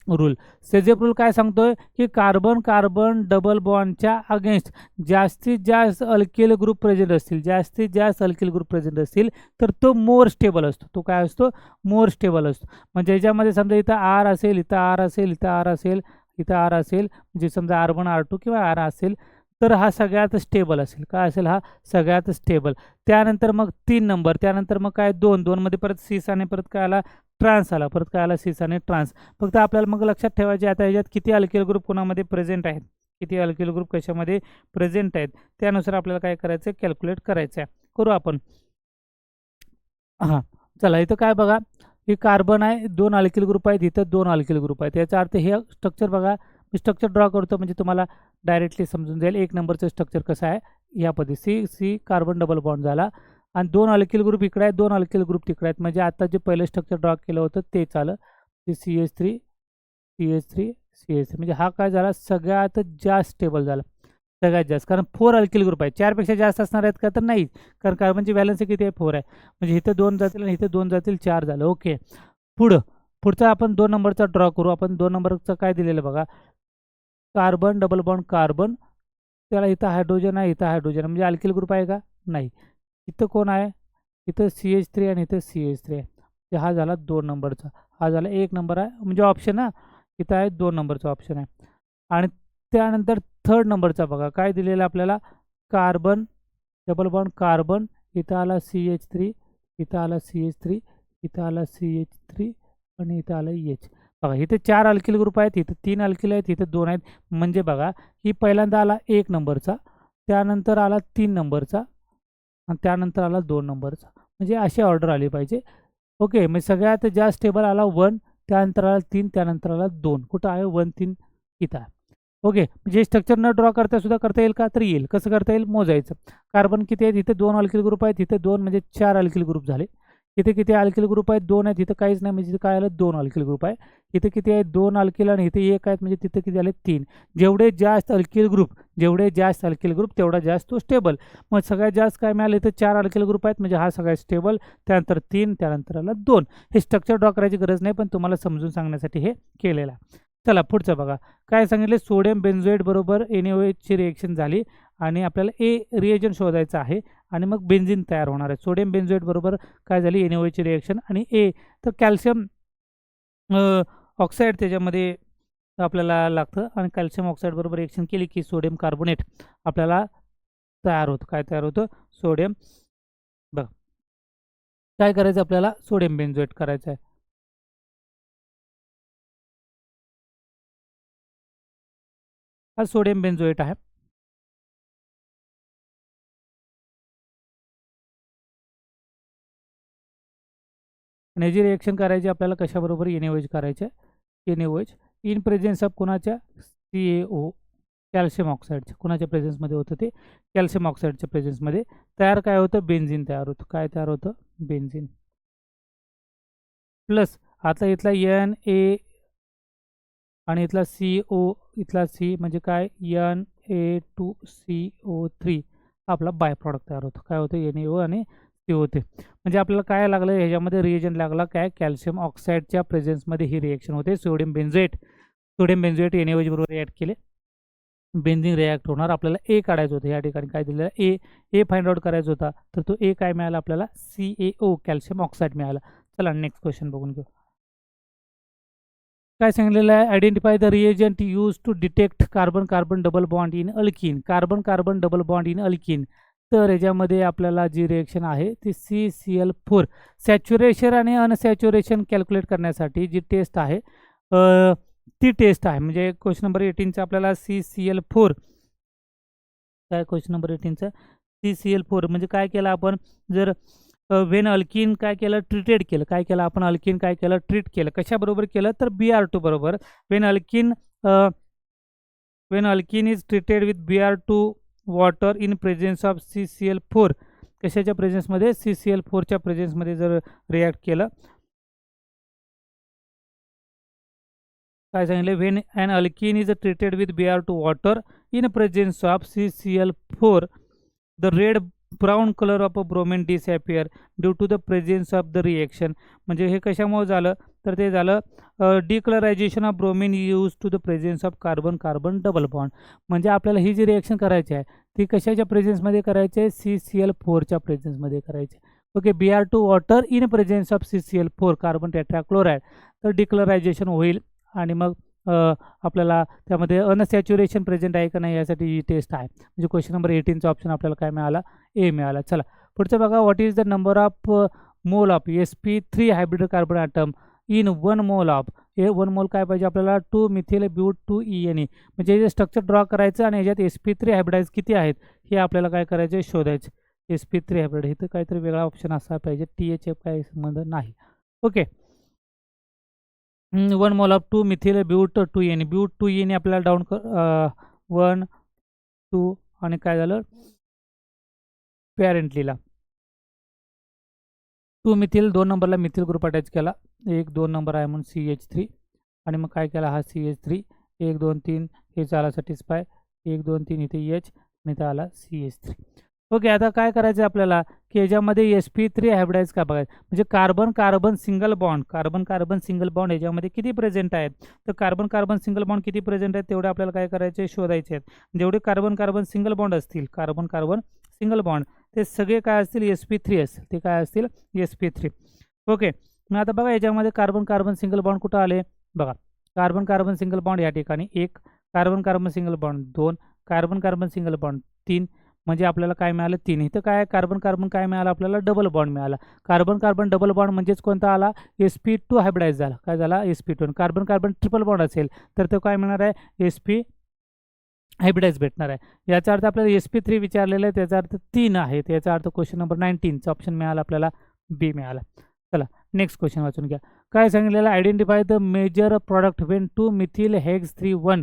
रूल. सेट-झेप रूल काय सांगतोय की कार्बन कार्बन डबल बॉन्डच्या अगेन्स्ट जास्तीत जास्त अल्किल ग्रुप प्रेझेंट असतील जास्तीत जास्त अल्किल ग्रुप प्रेझेंट असतील तर तो मोर स्टेबल असतो. तो काय असतो मोर स्टेबल असतो. म्हणजे याच्यामध्ये समजा इथं आर असेल इथं आर असेल इथं आर असेल इथं आर असेल म्हणजे समजा R1 R2 किंवा आर असेल तर हा सगळ्यात स्टेबल असेल. काय असेल हा सगळ्यात स्टेबल. त्यानंतर मग 3 नंबर त्यानंतर मग काय 2 मध्ये परत सिस आणि परत काय आला ट्रान्स आला परत काय आला सिस आणि ट्रान्स. फक्त आपल्याला मग लक्षात ठेवायचे आता ह्याच्यात किती अल्किल ग्रुप कोणामध्ये प्रेझेंट आहेत किती अल्किल ग्रुप कशामध्ये प्रेझेंट आहेत त्यानुसार आपल्याला काय करायचं कॅल्क्युलेट करायचं आहे. करू आपण. हां चला इथं काय बघा ही कार्बन आहे 2 अल्किल ग्रुप आहेत इथं 2 अल्किल ग्रुप आहेत. याचा अर्थ हे स्ट्रक्चर बघा मी स्ट्रक्चर ड्रॉ करतो म्हणजे तुम्हाला डायरेक्टली समजून जाईल. 1 नंबरचं स्ट्रक्चर कसं आहे या पद्धती सी कार्बन डबल बॉन्ड झाला आणि 2 अल्किल ग्रुप इकडे आहेत 2 अल्किल ग्रुप तिकडे आहेत म्हणजे आता जे पहिलं स्ट्रक्चर ड्रॉ केलं होतं तेच आलं ते CH3 CH3 CH3 म्हणजे हा काय झाला सगळ्यात जास्त स्टेबल झाला सगळ्यात जास्त कारण 4 अल्किल ग्रुप आहे 4 पेक्षा जास्त असणार आहेत का तर नाही कारण कार्बनची बॅलन्स किती आहे 4 आहे म्हणजे इथं 2 जातील आणि इथं 2 जातील 4 झालं. ओके पुढचा आपण 2 नंबरचा ड्रॉ करू. आपण 2 नंबरचं काय दिलेलं बघा कार्बन डबल बॉन्ड कार्बन त्याला इथं हायड्रोजन आहे इथं हायड्रोजन म्हणजे अल्किल ग्रुप आहे का नाही. इथं कोण आहे इथं CH3 आणि इथं CH3 आहे. हा झाला 2 नंबरचा हा झाला 1 नंबर आहे म्हणजे ऑप्शन हा इथं आहे 2 नंबरचा ऑप्शन आहे. आणि त्यानंतर 3rd नंबरचा बघा काय दिलेलं आपल्याला कार्बन डबल बॉन्ड कार्बन इथं आला CH3 इथं आला CH3 इथं आला CH3 आणि इथं आला H. बघा इथे 4 अल्किल ग्रुप आहेत इथं 3 अल्किल आहेत इथं 2 आहेत म्हणजे बघा ही पहिल्यांदा आला 1 नंबरचा त्यानंतर आला 3 नंबरचा आणि त्यानंतर आला 2 नंबरचा म्हणजे अशी ऑर्डर आली पाहिजे. ओके म्हणजे सगळ्यात जास्त स्टेबल आला 1 त्यानंतर आला 3 त्यानंतर आला 2 कुठं आहे 1 3 इथं आहे. ओके म्हणजे स्ट्रक्चर न ड्रॉ करता सुद्धा करता येईल का तर येईल. कसं करता येईल मोजायचं. कार्बन किती आहेत इथे 2 अल्किल ग्रुप आहेत इथे 2 म्हणजे 4 अल्किल ग्रुप झाले. इथे किती अल्किल ग्रुप आहेत 2 आहेत इथं काहीच नाही म्हणजे इथं काय आलं 2 अल्किल ग्रुप आहे. इथे किती आहेत 2 अल्किल आणि इथे 1 आहेत म्हणजे तिथे किती आले 3. जेवढे जास्त अल्किल ग्रुप तेवढा जास्त तो स्टेबल. मग सगळ्यात जास्त काय मिळालं इथं 4 अल्किल ग्रुप आहेत म्हणजे हा सगळ्यात स्टेबल त्यानंतर 3 त्यानंतर आला 2. हे स्ट्रक्चर ड्रॉ करायची गरज नाही पण तुम्हाला समजून सांगण्यासाठी हे केलेलं आहे. चला पुढचं बघा काय सांगितले सोडियम बेन्झोएट बरोबर NaOH रिएक्शन झाली आणि आपल्याला ए रिएजन शोधायचं आहे आणि मग बेन्झिन तयार होणार आहे. सोडियम बेन्झोएट बरोबर काय झाली NaOH रिएक्शन आणि ए तर कॅल्शियम ऑक्साईड त्याच्यामध्ये आपल्याला लागतं आणि कॅल्शियम ऑक्साईड बरोबर रिएक्शन केली की सोडियम कार्बोनेट आपल्याला तयार होतं. काय तयार होतं सोडियम. बघा काय करायचं आपल्याला सोडियम बेन्झोएट करायचं आहे. हा सोडियम बेन्झोएट आहे. आणि याची रिएक्शन करायची आपल्याला कशाबरोबर NaOH करायचं आहे NaOH इन प्रेझेन्स ऑफ कोणाच्या CaO कॅल्शियम ऑक्साईडच्या कोणाच्या प्रेझेन्समध्ये होतं ते कॅल्शियम ऑक्साईडच्या प्रेझेन्समध्ये तयार काय होतं बेन्झिन तयार होतं. काय तयार होतं बेन्झिन प्लस आता इथला Na आणि इथला CO इथला C म्हणजे काय Na2CO3 आपला बाय प्रॉडक्ट तयार होतो. काय होतं NaO आणि CO ते म्हणजे आपल्याला काय लागलं ह्याच्यामध्ये रिएजन लागला काय कॅल्शियम ऑक्साईडच्या प्रेझेन्समध्ये ही रिएक्शन होते. सोडियम बेन्झोएट NaOH बरोबर ॲड केले बेन्झिन रिॲक्ट होणार. आपल्याला ए काढायचं होतं. या ठिकाणी काय दिलेलं आहे, ए फाइंड आउट करायचा होता. तर तो ए काय मिळाला आपल्याला, CaO कॅल्शियम ऑक्साईड मिळाला. चला नेक्स्ट क्वेश्चन बघून घेऊ. काय सांगितलेलं आहे, identify the reagent use to detect carbon carbon double bond in alkene. Carbon carbon double bond in alkene. तर याच्यामध्ये आपल्याला जी रिएक्शन आहे ती CCl4 सॅच्युरेशन आणि अनसॅच्युरेशन कॅल्क्युलेट करण्यासाठी जी टेस्ट आहे ती टेस्ट आहे. म्हणजे क्वेश्चन नंबर 18चा आपल्याला CCl4 काय, क्वेश्चन नंबर 18चा CCl4 म्हणजे काय केलं आपण, जर वेन अल्किन काय केलं, ट्रीटेड केलं. काय केलं आपण, अल्किन काय केलं, ट्रीट केलं. कशाबरोबर केलं, तर Br2 बरोबर. Wien alkene is treated with Br2 water in presence of CCl4. कशाच्या प्रेझेन्समध्ये, CCl4च्या प्रेझेन्समध्ये जर रिॲक्ट केलं. काय सांगितलं, when an alkene is treated with Br2 water in presence of CCl4 the red brown colour of a bromine disappear due to the presence of the reaction. म्हणजे हे कशामुळे झालं, तर ते झालं decolourization of bromine due to the presence of carbon carbon double bond. म्हणजे आपल्याला ही जी reaction करायची आहे ती कशाच्या प्रेझेन्समध्ये करायची आहे, CCl4च्या प्रेझेन्समध्ये करायची आहे. Okay, Br2 water in presence of CCl4 carbon tetrachloride. तर डिक्लरायझेशन होईल आणि मग आपल्याला त्यामध्ये अनसॅच्युरेशन प्रेझेंट आहे का नाही यासाठी ही टेस्ट आहे. म्हणजे क्वेश्चन नंबर 18चा ऑप्शन आपल्याला काय मिळाला, ए मिळाला. चला पुढचं बघा, what is the number of mole of sp3 hybrid carbon atom in 1 mole of. हे 1 मोल काय पाहिजे आपल्याला, 2 मिथिल ब्यूट 2 ENE. म्हणजे हे स्ट्रक्चर ड्रॉ करायचं आणि याच्यात sp3 हायब्रिडाइज किती आहेत हे आपल्याला काय करायचं, शोधायचं. sp3 हायब्रिड इथं काहीतरी वेगळा ऑप्शन असा पाहिजे, THF काही संबंध नाही. Okay, 1 mole of 2 methyl but 2 ENE. But 2 ENE आपल्याला डाऊन 1 2 आणि काय झालं, पॅरेंट लिहिला. 2 मिथिल 2 नंबरला मिथिल ग्रुप अटॅच केला. 1 2 नंबर आहे म्हणून CH3 आणि मग काय केला, हा CH3 1 2 3 हे झाला सॅटिस्फाय. 1 2 3 इथे H आणि इथं आला CH3. ओके, आता काय करायचं आपल्याला की याच्यामध्ये sp3 हायब्रिडाइज का बघायचं. म्हणजे कार्बन कार्बन सिंगल बॉन्ड याच्यामध्ये किती प्रेझेंट आहेत. तर कार्बन कार्बन सिंगल बॉन्ड किती प्रेझेंट आहेत तेवढे आपल्याला काय करायचे, शोधायचे आहेत. जेवढे कार्बन कार्बन सिंगल बॉन्ड असतील, कार्बन कार्बन सिंगल बॉन्ड ते सगळे काय असतील, sp3 असतील. ते काय असतील, sp3. ओके, मग आता बघा याच्यामध्ये कार्बन कार्बन सिंगल बॉन्ड कुठं आले बघा. कार्बन कार्बन सिंगल बॉन्ड या ठिकाणी 1, carbon carbon single bond 2, carbon carbon single bond 3. म्हणजे आपल्याला काय मिळालं, 3. इथं काय कार्बन कार्बन काय मिळालं आपल्याला, डबल बॉन्ड मिळाला. कार्बन कार्बन डबल बॉन्ड म्हणजेच कोणता आला, sp2 हायब्रिडाइज झाला. काय झाला, sp2. Carbon carbon triple bond असेल तर तो काय मिळणार आहे, sp हायब्रिडाइज भेटणार आहे. याचा अर्थ आपल्याला sp3 विचारलेलं आहे, त्याचा अर्थ 3 आहे. याचा अर्थ क्वेश्चन नंबर 19चा ऑप्शन मिळाला आपल्याला, बी मिळाला. चला नेक्स्ट क्वेश्चन वाचून घ्या. काय सांगितलेलं, identify the major product when 2 methyl hex 3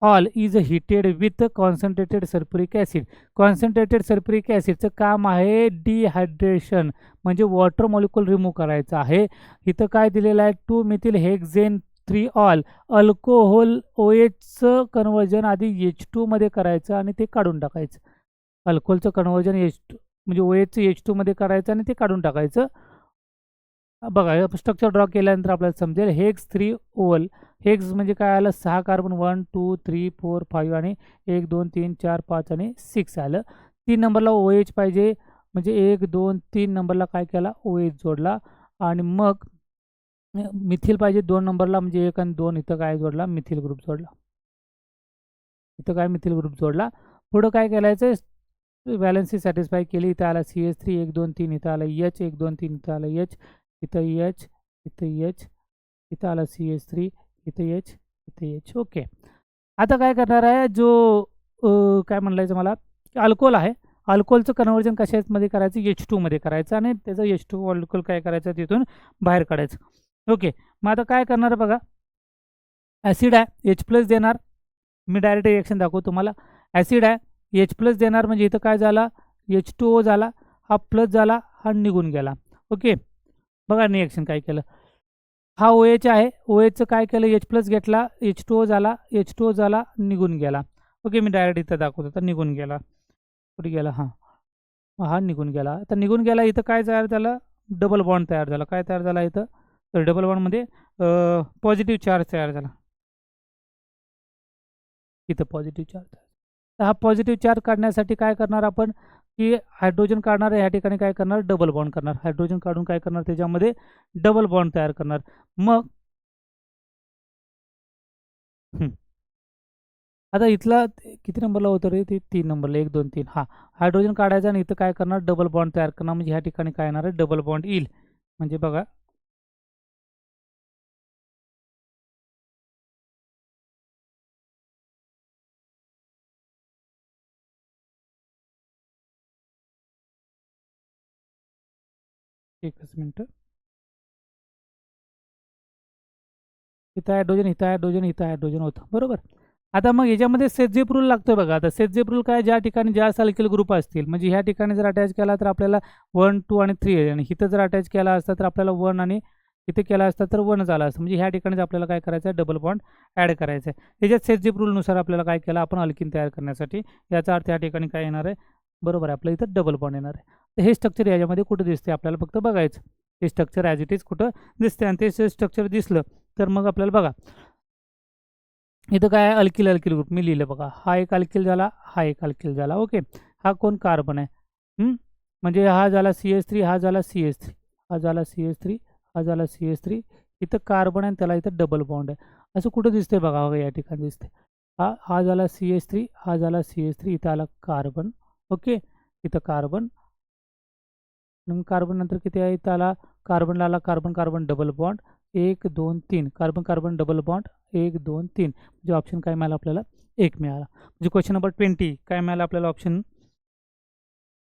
ol is heated with concentrated sulphuric acid. Concentrated sulphuric ॲसिडचं काम आहे डिहायड्रेशन, म्हणजे वॉटर मॉलिक्युल रिमूव्ह करायचं आहे. इथं काय दिलेलं आहे, 2 मिथिल हेक्झेन 3 ऑल अल्कोहोल OHचं कन्वर्जन आधी H2 मध्ये करायचं आणि ते काढून टाकायचं. अल्कोहोलचं कन्वर्जन H2 म्हणजे OHचं H2 मध्ये करायचं आणि ते काढून टाकायचं. बघा स्ट्रक्चर ड्रॉ केल्यानंतर आपल्याला समजेल. हेक्स 3 ओल, हेक्स म्हणजे काय आलं, 6 कार्बन 1 2 3 4 5 आणि 1 2 3 4 5 आणि 6 आलं. 3 नंबरला OH पाहिजे, म्हणजे 1 2 3 नंबरला काय केला, OH जोडला. आणि मग मिथिल पाहिजे 2 नंबरला, म्हणजे 1 आणि 2 इथं काय जोडला, मिथिल ग्रुप जोडला. इथं काय मिथिल ग्रुप जोडला. पुढं काय करायचं, व्हॅलेन्सी सॅटिस्फाय केली. इथं आला CH3 1 2 3, इथं आला H 1 2 3, इथं आला H, इथं H, इथं H, इथं आला CH3, इथं H, इथं H. ओके, आता काय करणार आहे, जो काय म्हणायचं मला, अल्कोहोल आहे, अल्कोहोलचं कन्वर्जन कशामध्ये करायचं, H2 मध्ये करायचं आणि त्याचं H2 मॉलिक्युल काय करायचं, तिथून बाहेर काढायचं. ओके, मग आता काय करणार बघा, ॲसिड आहे H+ देणार. मी डायरेक्ट रिएक्शन दाखवतो तुम्हाला. ॲसिड आहे H+ देणार, म्हणजे इथं काय झाला, H2O झाला, हा प्लस झाला, हा निघून गेला. ओके, बघा रिएक्शन काय केलं, हा OH आहे, OHचं काय केलं, H+ घेतला, H2O झाला, H2O झाला, निघून गेला. ओके, मी डायरेक्ट इथं दाखवतो, तर निघून गेला. कुठे गेला, हा निघून गेला. तर निघून गेला, इथं काय तयार झालं, डबल बॉन्ड तयार झाला. काय तयार झाला इथं, तर डबल बॉन्डमध्ये पॉझिटिव्ह चार्ज तयार झाला. इथं पॉझिटिव्ह चार्ज आहे. तर हा पॉझिटिव्ह चार्ज काढण्यासाठी काय करणार आपण, की हायड्रोजन काढणार ह्या ठिकाणी काय करणार, डबल बॉन्ड करणार. हायड्रोजन काढून काय करणार, त्याच्यामध्ये डबल बॉन्ड तयार करणार. मग हं. आता इथला किती नंबरला होतं रे ते, 3 नंबरला, 1 2 3 हां. हायड्रोजन काढायचा आणि इथं काय करणार, डबल बॉन्ड तयार करणार. म्हणजे ह्या ठिकाणी काय येणार आहे, डबल बॉन्ड येईल. म्हणजे बघा, एकच मिनिटं. इथं हायड्रोजन, इथं हायड्रोजन, इथं हायड्रोजन होतं, बरोबर. आता मग याच्यामध्ये सेटझेप रूल लागतोय बघा. आता सेटझेप रूल काय, ज्या ठिकाणी जास्त अल्किल ग्रुप असतील, म्हणजे ह्या ठिकाणी जर अटॅच केला तर आपल्याला 1 2 आणि 3 आहे, आणि इथं जर अटॅच केला असता तर आपल्याला 1 आणि इथे केला असता तर 1 झाला असतं. म्हणजे ह्या ठिकाणीच आपल्याला काय करायचं आहे, डबल बॉन्ड ॲड करायचं आहे. त्याच्यात सेटझेप रूलनुसार आपल्याला काय केलं आपण, अल्किन तयार करण्यासाठी. याचा अर्थ या ठिकाणी काय येणार आहे, बरोबर आहे, आपल्या इथं डबल बॉन्ड येणार आहे. तर हे स्ट्रक्चर याच्यामध्ये कुठं दिसते आपल्याला फक्त बघायचं. हे स्ट्रक्चर ॲज इट इज कुठं दिसते, आणि ते स्ट्रक्चर दिसलं तर मग आपल्याला बघा, इथं काय आहे, अल्किल अल्किल ग्रुप मी लिहिलं बघा. हा एक अल्किल झाला, हा एक अल्किल झाला. ओके. हा कोण, कार्बन आहे. म्हणजे हा झाला CH3, हा झाला CH3, हा झाला CH3, हा झाला CH3. इथं कार्बन आहे आणि त्याला इथं डबल बॉन्ड आहे. असं कुठं दिसतंय बघा, बघा या ठिकाणी दिसते. हा हा झाला CH3, हा झाला CH3, इथं आला कार्बन. ओके. इथं कार्बन. मग कार्बन नंतर किती आहे, इथं आला कार्बनला, आला carbon carbon double bond. 1 2 3 carbon carbon double bond. 1 2 3 म्हणजे ऑप्शन काय मिळाला आपल्याला, 1 मिळाला. म्हणजे क्वेश्चन नंबर 20 काय मिळाला आपल्याला, ऑप्शन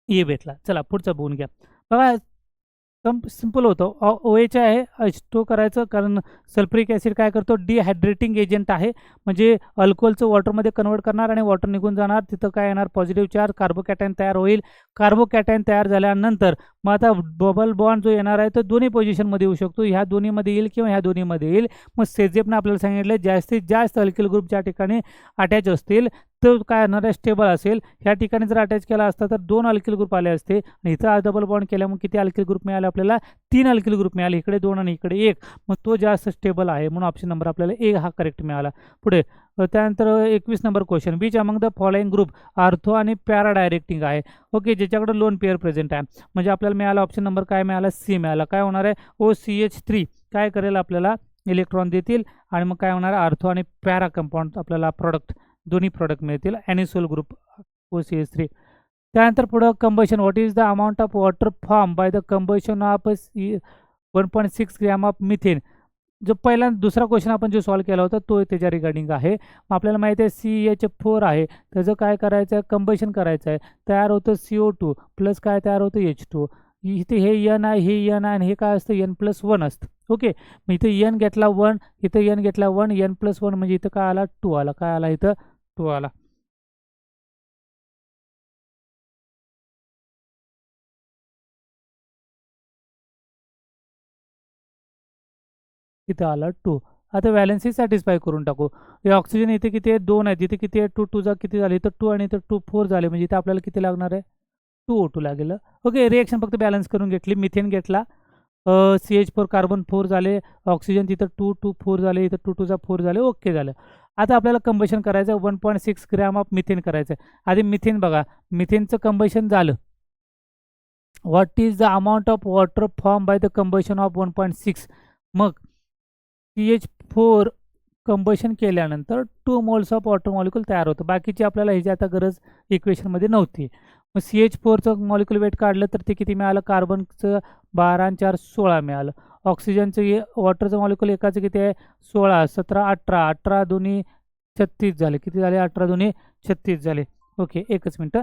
ए भेटला. चला पुढचा बघून घ्या. बघा, सिंपल होतं. OH आहे, H2 करायचं, कारण सल्फ्युरिक ॲसिड काय करतो, डिहायड्रेटिंग एजंट आहे. म्हणजे अल्कोहोलचं वॉटरमध्ये कन्व्हर्ट करणार आणि वॉटर निघून जाणार. तिथं काय येणार, पॉझिटिव्ह चार्ज, कार्बोकॅटायन तयार होईल. कार्बोकॅटायन तयार झाल्यानंतर मग आता डबल बॉन्ड जो येणार आहे तो दोन्ही पोझिशनमध्ये येऊ शकतो. ह्या दोन्हीमध्ये येईल किंवा ह्या दोन्हीमध्ये येईल. मग सेझेपनं आपल्याला सांगितलं, जास्तीत जास्त अल्किल ग्रुप ज्या ठिकाणी अटॅच असतील तो काय येणार आहे, स्टेबल असेल. ह्या ठिकाणी जर अटॅच केला असता तर 2 अल्किल ग्रुप आले असते, आणि इथं डबल बॉन्ड केल्यामुळे किती अल्किल ग्रुप मिळाले आपल्याला, 3 अल्किल ग्रुप मिळाले. इकडे 2 आणि इकडे 1. मग तो जास्त स्टेबल आहे, म्हणून ऑप्शन नंबर आपल्याला ए हा करेक्ट मिळाला. पुढे त्यानंतर 21 number question, beach among the following group ortho आणि पॅरा डायरेक्टिंग आहे. ओके, ज्याच्याकडे लोन पेअर प्रेझेंट आहे. म्हणजे आपल्याला मिळाला ऑप्शन नंबर काय मिळाला, सी मिळाला. काय होणार आहे, OCH3 काय करेल, आपल्याला इलेक्ट्रॉन देतील, आणि मग काय होणार, आर्थो आणि पॅरा कंपाऊंड आपल्याला प्रोडक्ट, दोन्ही प्रोडक्ट मिळतील, ॲनिसोल ग्रुप OCH3. त्यानंतर पुढं combustion, what is the amount of water form by the combustion of 1.6 gram of methane. जो पहिला दुसरा क्वेश्चन आपण जो सॉल्व्ह केला होता तो त्याच्या रिगार्डिंग आहे. मग आपल्याला माहिती आहे CH4 आहे, त्याचं काय करायचं आहे, कंबशन करायचं आहे. तयार होतं CO2 प्लस काय तयार होतं, H2. इथे हे N आहे, हे N आहे, आणि हे काय असतं, N+1 असतं. ओके. मग इथे N घेतला 1, इथं N घेतला 1, N+1 म्हणजे इथं काय आला, 2 आला. काय आला इथं, 2 आला. इथं आला 2. आता व्हॅलेन्सी सॅटिस्फाय करून टाकू. हे ऑक्सिजन इथे किती आहे, 2 आहेत. इथे किती आहे, 2 2 जा किती झाले, इथं 2 आणि इथं 2 4 झाले. म्हणजे इथं आपल्याला किती लागणार आहे, 2O2 लागेल. ओके, रिएक्शन फक्त बॅलन्स करून घेतली. मिथेन घेतला, CH4 कार्बन 4 झाले. ऑक्सिजन तिथं 2 2 4 झाले, इथं 2 2 जा 4 झाले. ओके झालं. आता आपल्याला कंबशन करायचं आहे, 1.6 ग्रॅम ऑफ मिथेन करायचं आहे. आधी मिथेन बघा, मिथेनचं कंबशन झालं. What is the amount of water form by the combustion of 1.6. मग CH4 कंबशन केल्यानंतर 2 मोल्स ऑफ वॉटर मॉलिक्यूल तयार होतं. बाकीची आपल्याला ह्याची आता गरज इक्वेशनमध्ये नव्हती. मग CH4चं मॉलिक्यूल वेट काढलं तर ते किती मिळालं, कार्बनचं 12 आणि 4 16 मिळालं. ऑक्सिजनचं वॉटरचं मॉलिक्यूल एकाचं किती आहे, 16 17 18, 18 दोन्ही 36 झाले. किती झाले, 18 दोन्ही 36 झाले. ओके, एकच मिनटं.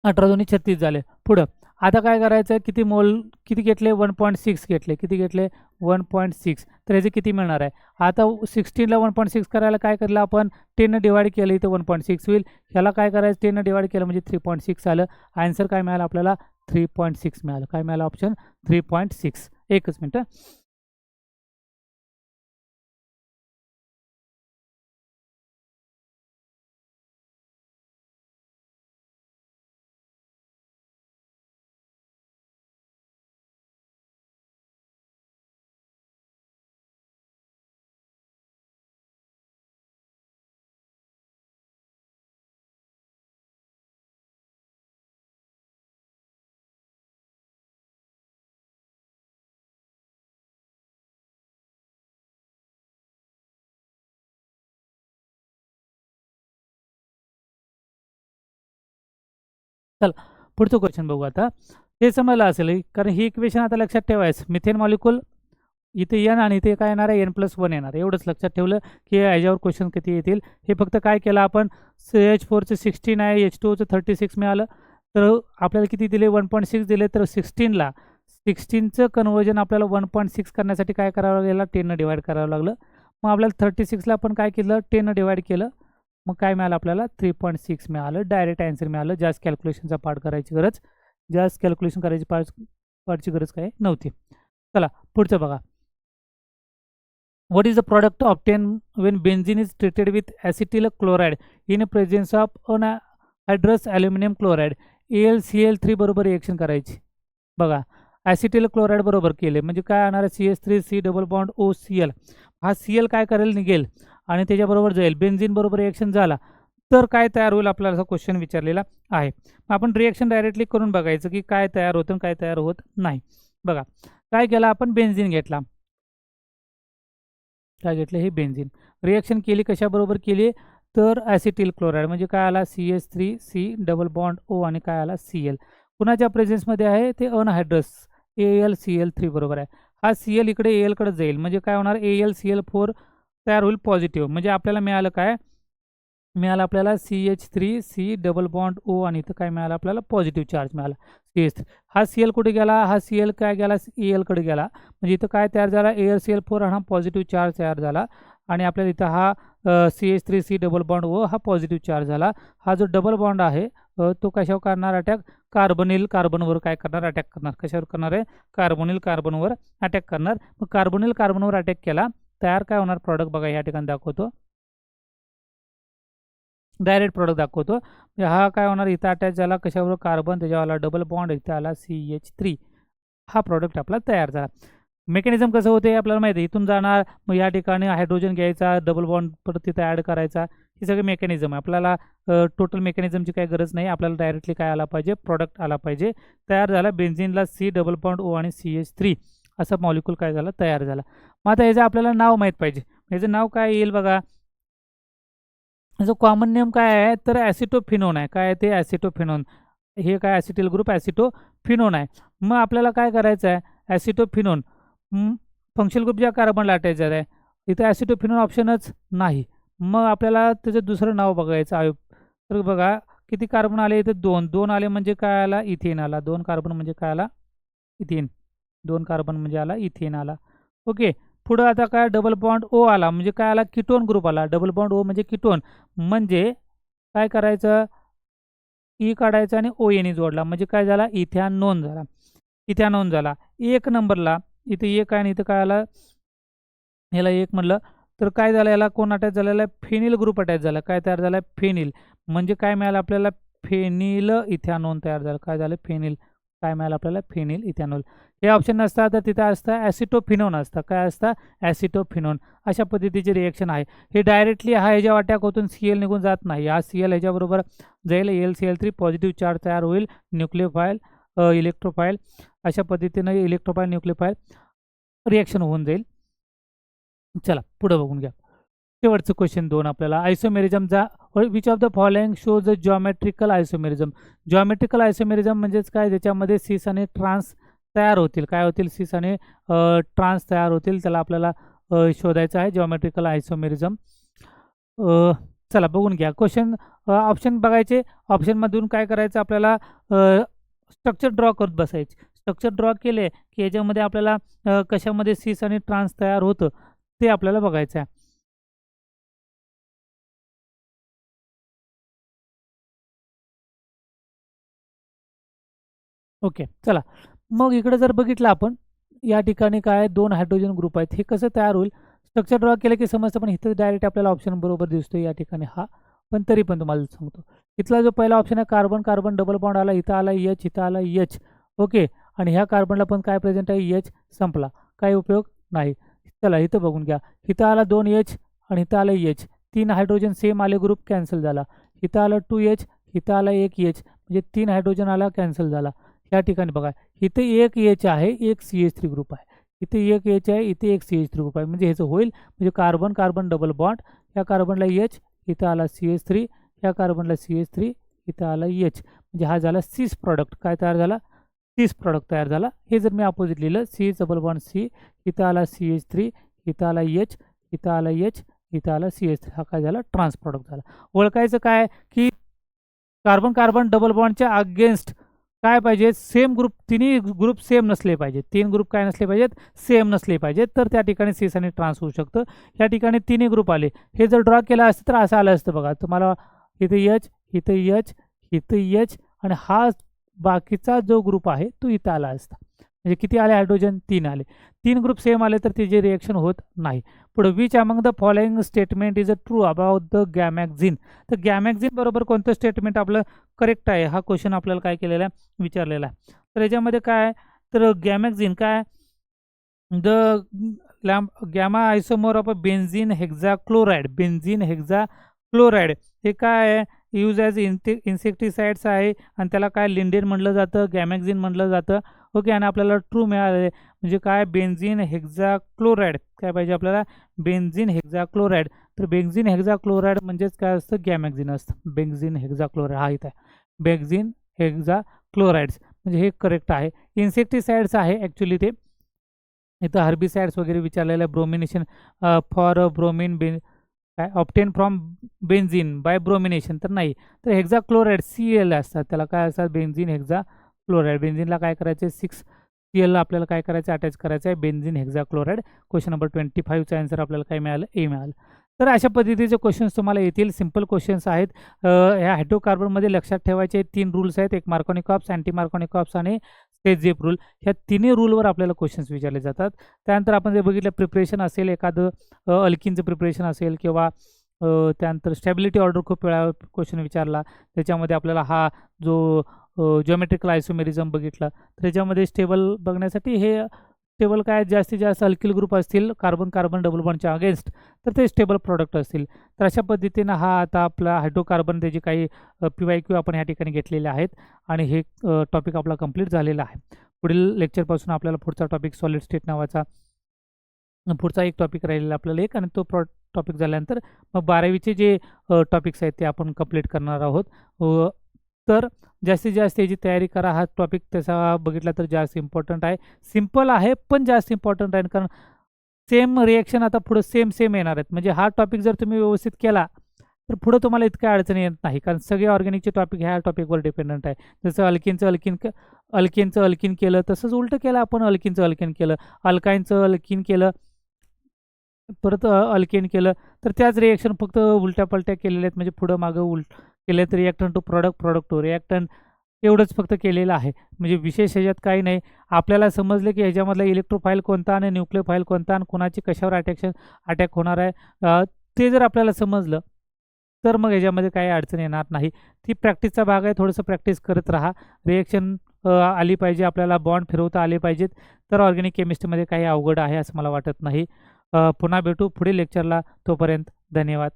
18 दोन्ही 36 झाले. पुढं आता काय करायचं, किती मोल किती घेतले, 1.6 घेतले. किती घेतले, 1.6. तर ह्याचे किती मिळणार आहे. आता 16ला 1.6 करायला काय केलं आपण, 10 डिवाइड केलं, इथं 1.6 होईल. ह्याला काय करायचं, 10 डिवाइड केलं म्हणजे 3.6 आलं. आन्सर काय मिळालं आपल्याला, 3.6 मिळालं. काय मिळालं, ऑप्शन 3.6. एकच मिनटं. चला पुढचं क्वेश्चन बघू आता. हे समजलं असेल कारण ही इक्वेशन आता लक्षात ठेवायचं. मिथेन मॉलिक्यूल इथे एन आणि इथे काय येणार आहे n+1 येणार. एवढंच लक्षात ठेवलं की ह्याच्यावर क्वेश्चन किती येतील. हे फक्त काय केलं आपण CH4चं 16 आहे, H2चं 36 मिळालं, तर आपल्याला किती दिले 1.6 दिले, तर 16चं कन्वर्जन आपल्याला 1.6 करण्यासाठी काय करावं लागलं 10 डिवाइड करावं लागलं. मग आपल्याला 36ला पण काय केलं 10 डिवाइड केलं, मग काय मिळालं आपल्याला 3.6 मिळालं. डायरेक्ट आन्सर मिळालं. जास्त कॅल्क्युलेशनचा पार्ट करायची पार्टची गरज काय नव्हती. चला पुढचं बघा. What is the product obtained when benzene is treated with acetyl chloride in presence of anhydrous aluminum chloride? AlCl3 बरोबर रिएक्शन करायची. बघा ॲसिटिल क्लोराईड बरोबर केले म्हणजे काय येणार CH3C डबल बॉन्ड OCl. हा Cl काय करेल निघेल आणि त्याच्याबरोबर जाईल. बेन्झीन बरोबर रिएक्शन झाला तर काय तयार होईल आपल्याला असा क्वेश्चन विचारलेला आहे. आपण रिएक्शन डायरेक्टली करून बघायचं की काय तयार होतं काय तयार होत नाही. बघा काय केलं आपण बेन्झीन घेतला. काय घेतलं हे बेन्झीन. रिएक्शन केली कशाबरोबर केली तर ॲसिटिल क्लोराईड म्हणजे काय आला CH3C डबल बॉन्ड O आणि काय आला Cl. कुणाच्या प्रेझेन्समध्ये आहे ते अनहायड्रस AlCl3 बरोबर आहे. हा Cl इकडे Al कडे जाईल म्हणजे काय होणार AlCl4 तयार होईल पॉझिटिव्ह. म्हणजे आपल्याला मिळालं काय मिळालं आपल्याला CH3C डबल बॉन्ड O आणि इथं काय मिळालं आपल्याला पॉझिटिव्ह चार्ज मिळाला CH3. हा Cl कुठे गेला हा Cl काय गेला Al कडे गेला म्हणजे इथं काय तयार झाला AlCl4 हा पॉझिटिव्ह चार्ज तयार झाला आणि आपल्याला इथं हा CH3C डबल बॉन्ड O हा पॉझिटिव्ह चार्ज झाला. हा जो डबल बॉन्ड आहे तो कशावर करणार अटॅक कार्बोनिल कार्बनवर काय करणार अटॅक करणार. कशावर करणार आहे कार्बोनिल कार्बनवर अटॅक करणार. मग कार्बोनिल कार्बनवर अटॅक केला तयार काय होणार प्रॉडक्ट बघा या ठिकाणी दाखवतो. डायरेक्ट प्रॉडक्ट दाखवतो. हा काय होणार इथं अटॅच झाला कशावर कार्बन त्याच्यावाला डबल बॉन्ड इथं आला CH3. हा प्रॉडक्ट आपला तयार झाला. मेकॅनिझम कसं होते आपल्याला माहिती आहे. इथून जाणार मग या ठिकाणी हायड्रोजन घ्यायचा डबल बॉन्ड परत तिथं ॲड करायचा. हे सगळे मेकॅनिझम आहे. आपल्याला टोटल मेकॅनिझमची काही गरज नाही. आपल्याला डायरेक्टली काय आला पाहिजे प्रॉडक्ट आला पाहिजे. तयार झाला बेन्झीनला C डबल बॉन्ड O आणि CH3 असा मॉलिक्यूल काय झाला तयार झाला. मग आता याचं आपल्याला नाव माहीत पाहिजे. याचं नाव काय येईल बघा. याचं कॉमन नेम काय आहे तर ॲसिटोफिनोन आहे. काय आहे ते ॲसिटोफिनोन. हे काय ॲसिटिल ग्रुप ॲसिटोफिनोन आहे. मग आपल्याला काय करायचं आहे ॲसिटोफिनोन फंक्शनल ग्रुप ज्या कार्बनला अटॅच झाला आहे इथं ॲसिटोफिनोन ऑप्शनच नाही. मग आपल्याला त्याचं दुसरं नाव बघायचं आहे. तर बघा किती कार्बन आले इथं 2 आले म्हणजे काय आला इथेन आला. 2 कार्बन म्हणजे काय आला इथेन. 2 कार्बन म्हणजे आला इथेन आला. ओके पुढं आता काय डबल बॉन्ड O आला म्हणजे काय आला कीटोन ग्रुप आला. डबल बॉन्ड O म्हणजे कीटोन म्हणजे काय करायचं ई काढायचं आणि ON जोडला म्हणजे काय झाला इथॅनोन झाला. इथॅनोन झाला. 1 नंबरला इथे 1 आहे आणि इथं काय आला याला 1 म्हणलं तर काय झालं याला कोण अटॅच झालेला आहे फेनिल ग्रुप अटॅच झाला. काय तयार झाला फेनिल म्हणजे काय मिळालं आपल्याला फेनिल इथॅनोन तयार झालं. काय झालं फेनिल काय मिळालं आपल्याला फेनिल इथॅनॉल. हे ऑप्शन नसतात तर तिथं असतं ॲसिटोफिनोन असतं. काय असतं ॲसिटोफिनोन. अशा पद्धतीचे रिएक्शन आहे. हे डायरेक्टली हा ह्याच्या अटॅक होतून Cl निघून जात नाही. हा Cl ह्याच्याबरोबर जाईल AlCl3 पॉझिटिव्ह चार्ज तयार होईल न्यूक्लिओफाईल इलेक्ट्रोफाईल अशा पद्धतीनं इलेक्ट्रोफाईल न्यूक्लिओफाईल रिएक्शन होऊन जाईल. चला पुढे बघून घ्या. शेवटचं क्वेश्चन 2 आपल्याला आयसोमेरिझमचा which of the following shows a geometrical isomerism. Geometrical isomerism म्हणजेच काय ज्याच्यामध्ये सिस आणि ट्रान्स तयार होतील. काय होतील सिस आणि ट्रान्स तयार होतील त्याला आपल्याला शोधायचं आहे जॉमेट्रिकल आयसोमेरिझम. चला बघून घ्या क्वेश्चन. ऑप्शन बघायचे. ऑप्शनमधून काय करायचं आपल्याला स्ट्रक्चर ड्रॉ करत बसायचे. स्ट्रक्चर ड्रॉ केले की याच्यामध्ये आपल्याला कशामध्ये सिस आणि ट्रान्स तयार होतं ते आपल्याला बघायचं आहे. ओके चला मग इकडे जर बघितलं आपण या ठिकाणी काय 2 हायड्रोजन ग्रुप आहेत. हे कसं तयार होईल स्ट्रक्चर ड्रॉ केलं की समजतं पण इथं डायरेक्ट आपल्याला ऑप्शन बरोबर दिसतो या ठिकाणी हा. पण तरी पण तुम्हाला सांगतो इथला जो पहिला ऑप्शन आहे कार्बन कार्बन डबल बॉन्ड आला इथं आला H इथं आला H. ओके आणि ह्या कार्बनला पण काय प्रेझेंट आहे H संपला काही उपयोग नाही. चला इथं बघून घ्या. इथं आला 2H आणि इथं आला H. 3 हायड्रोजन सेम आले ग्रुप कॅन्सल झाला. इथं आला 2H इथं आला 1 H म्हणजे 3 हायड्रोजन आला कॅन्सल झाला. या ठिकाणी बघा इथे 1 H आहे 1 CH3 ग्रुप आहे. इथे 1 H आहे इथे 1 CH3 ग्रुप आहे म्हणजे ह्याचं होईल म्हणजे कार्बन कार्बन डबल बॉन्ड या कार्बनला H इथं आला CH3 या कार्बनला CH3 इथं आला H म्हणजे हा झाला सीस प्रॉडक्ट. काय तयार झाला? सीस प्रॉडक्ट तयार झाला. हे जर मी अपोजिट लिहिलं, सी डबल बॉन्ड सी, इथं आला CH3, इथं आला H, इथं आला H, इथं आला CH3, हा काय झाला? ट्रान्स प्रॉडक्ट झाला. ओळखायचं काय की कार्बन कार्बन डबल बॉन्डच्या अगेन्स्ट काय पाहिजे? सेम ग्रुप, तिन्ही ग्रुप सेम नसले पाहिजेत. 3 ग्रुप काय नसले पाहिजेत? सेम नसले पाहिजेत. तर त्या ठिकाणी सीस आणि ट्रान्स होऊ शकतं. या ठिकाणी तिन्ही ग्रुप आले. हे जर ड्रॉ केलं असतं तर असं आलं असतं बघा. तुम्हाला इथं H, इथं H, इथं H आणि हा बाकीचा जो ग्रुप आहे तो इथं आला असता. म्हणजे किती आले हायड्रोजन? 3 आले. 3 ग्रुप सेम आले तर त्याचे रिएक्शन होत नाही. पुढे which among the following statement is a true about the gammaxene. तर गॅमॅक्झिन बरोबर कोणतं स्टेटमेंट आपलं करेक्ट आहे? हा क्वेश्चन आपल्याला काय केलेला आहे? विचारलेला आहे. तर याच्यामध्ये काय आहे? तर गॅमॅक्झिन काय? The gamma isomer of a benzene hexachloride. Benzene hexachloride हे काय आहे? यूज ॲज इन्सेक्टिसाइड्स आहे आणि त्याला काय लिंडेन म्हटलं जातं, गॅमॅक्झिन म्हटलं जातं. ओके, आणि आपल्याला ट्रू मिळाले म्हणजे काय? बेन्झिन हेक्झाक्लोराइड. काय पाहिजे आपल्याला? बेन्झिन हेक्झाक्लोराइड. तर बेन्झिन हेक्झाक्लोराइड म्हणजेच काय असतं? गॅमॅक्झिन असतं. बेन्झिन हेक्झाक्लोराइड हा इथं आहे. बेन्झिन हेक्झाक्लोराइड्स म्हणजे हे करेक्ट आहे. इन्सेक्टिसाइड्स आहे ॲक्च्युली ते. इथं हर्बिसाइड्स वगैरे विचारलेलं आहे. ब्रोमिनेशन फॉर ब्रोमिन काय obtain from benzene by bromination तर नाही. तर हेक्झाक्लोराइड Cl असतात. त्याला काय असतात? बेन्झिन हेक्झाक्लोराइड. बेन्झिनला काय करायचं आहे? 6Cl आपल्याला काय करायचं? अटॅच करायचं आहे बेन्झिन हेक्झाक्लोराइड. क्वेश्चन नंबर 25चा आन्सर आपल्याला काय मिळालं? ए मिळालं. तर अशा पद्धतीचे क्वेश्चन्स तुम्हाला येतील. सिंपल क्वेश्चन्स आहेत. ह्या हायड्रोकार्बनमध्ये लक्षात ठेवायचे 3 रूल्स आहेत. एक मार्कोनिकॉप्स, अँटी मार्कोनिकॉप्स आणि स्टेटझेप रूल. ह्या तिन्ही रूलवर आपल्याला क्वेश्चन्स विचारले जातात. त्यानंतर आपण जे बघितलं प्रिपरेशन असेल, एखादं अल्किनचं प्रिपरेशन असेल किंवा त्यानंतर स्टॅबिलिटी ऑर्डर खूप वेळा क्वेश्चन विचारला. त्याच्यामध्ये आपल्याला हा जो जिओमेट्रिकल आयसोमेरिझम बघितला. तर त्याच्यामध्ये स्टेबल बघण्यासाठी हे स्टेबल काय? जास्तीत जास्त अल्किल ग्रुप असतील कार्बन कार्बन डबल बॉन्डच्या अगेन्स्ट तर ते स्टेबल प्रॉडक्ट असतील. तर अशा पद्धतीनं हा आता आपला हायड्रोकार्बन त्याची काही PYQ आपण या ठिकाणी घेतलेले आहेत आणि हे टॉपिक आपला कंप्लीट झालेला आहे. पुढील लेक्चरपासून आपल्याला पुढचा टॉपिक सॉलिड स्टेट नावाचा पुढचा एक टॉपिक राहिलेला आपल्याला एक आणि तो टॉपिक झाल्यानंतर मग 12वीचे जे टॉपिक्स आहेत ते आपण कंप्लीट करणार आहोत. तर जास्तीत जास्त याची तयारी करा. हा टॉपिक तसा बघितला तर जास्त इम्पॉर्टंट आहे. सिम्पल आहे पण जास्त इम्पॉर्टंट आहे कारण सेम रिएक्शन आता पुढं सेम येणार आहेत. म्हणजे हा टॉपिक जर तुम्ही व्यवस्थित केला तर पुढं तुम्हाला इतक्या अडचणी येत नाही कारण सगळे ऑर्गॅनिकचे टॉपिक ह्या टॉपिकवर डिपेंडंट आहे. जसं अल्किनचं अल्किन केलं तसंच उलटं केलं आपण. अल्किनचं अल्किन केलं, अल्काईनचं अल्किन केलं, परत अल्केन केलं तर त्याच रिएक्शन फक्त उलट्या पलट्या केलेल्या आहेत. म्हणजे पुढं मागं केले तर reactant to product, product to reactant एवढंच फक्त केलेलं आहे. म्हणजे विशेष ह्याच्यात काही नाही. आपल्याला समजलं की ह्याच्यामधला इलेक्ट्रोफाईल कोणता आणि न्यूक्लियोफाईल कोणता आणि कोणाची कशावर अटॅक होणार आहे ते जर आपल्याला समजलं तर मग ह्याच्यामध्ये काही अडचण येणार नाही. ती प्रॅक्टिसचा भाग आहे. थोडंसं प्रॅक्टिस करत राहा. रिएक्शन आली पाहिजे आपल्याला, बॉन्ड फिरवता आले पाहिजेत. तर ऑर्गॅनिक केमिस्ट्रीमध्ये काही अवघड आहे असं मला वाटत नाही. पुन्हा भेटू पुढील लेक्चरला. तोपर्यंत धन्यवाद.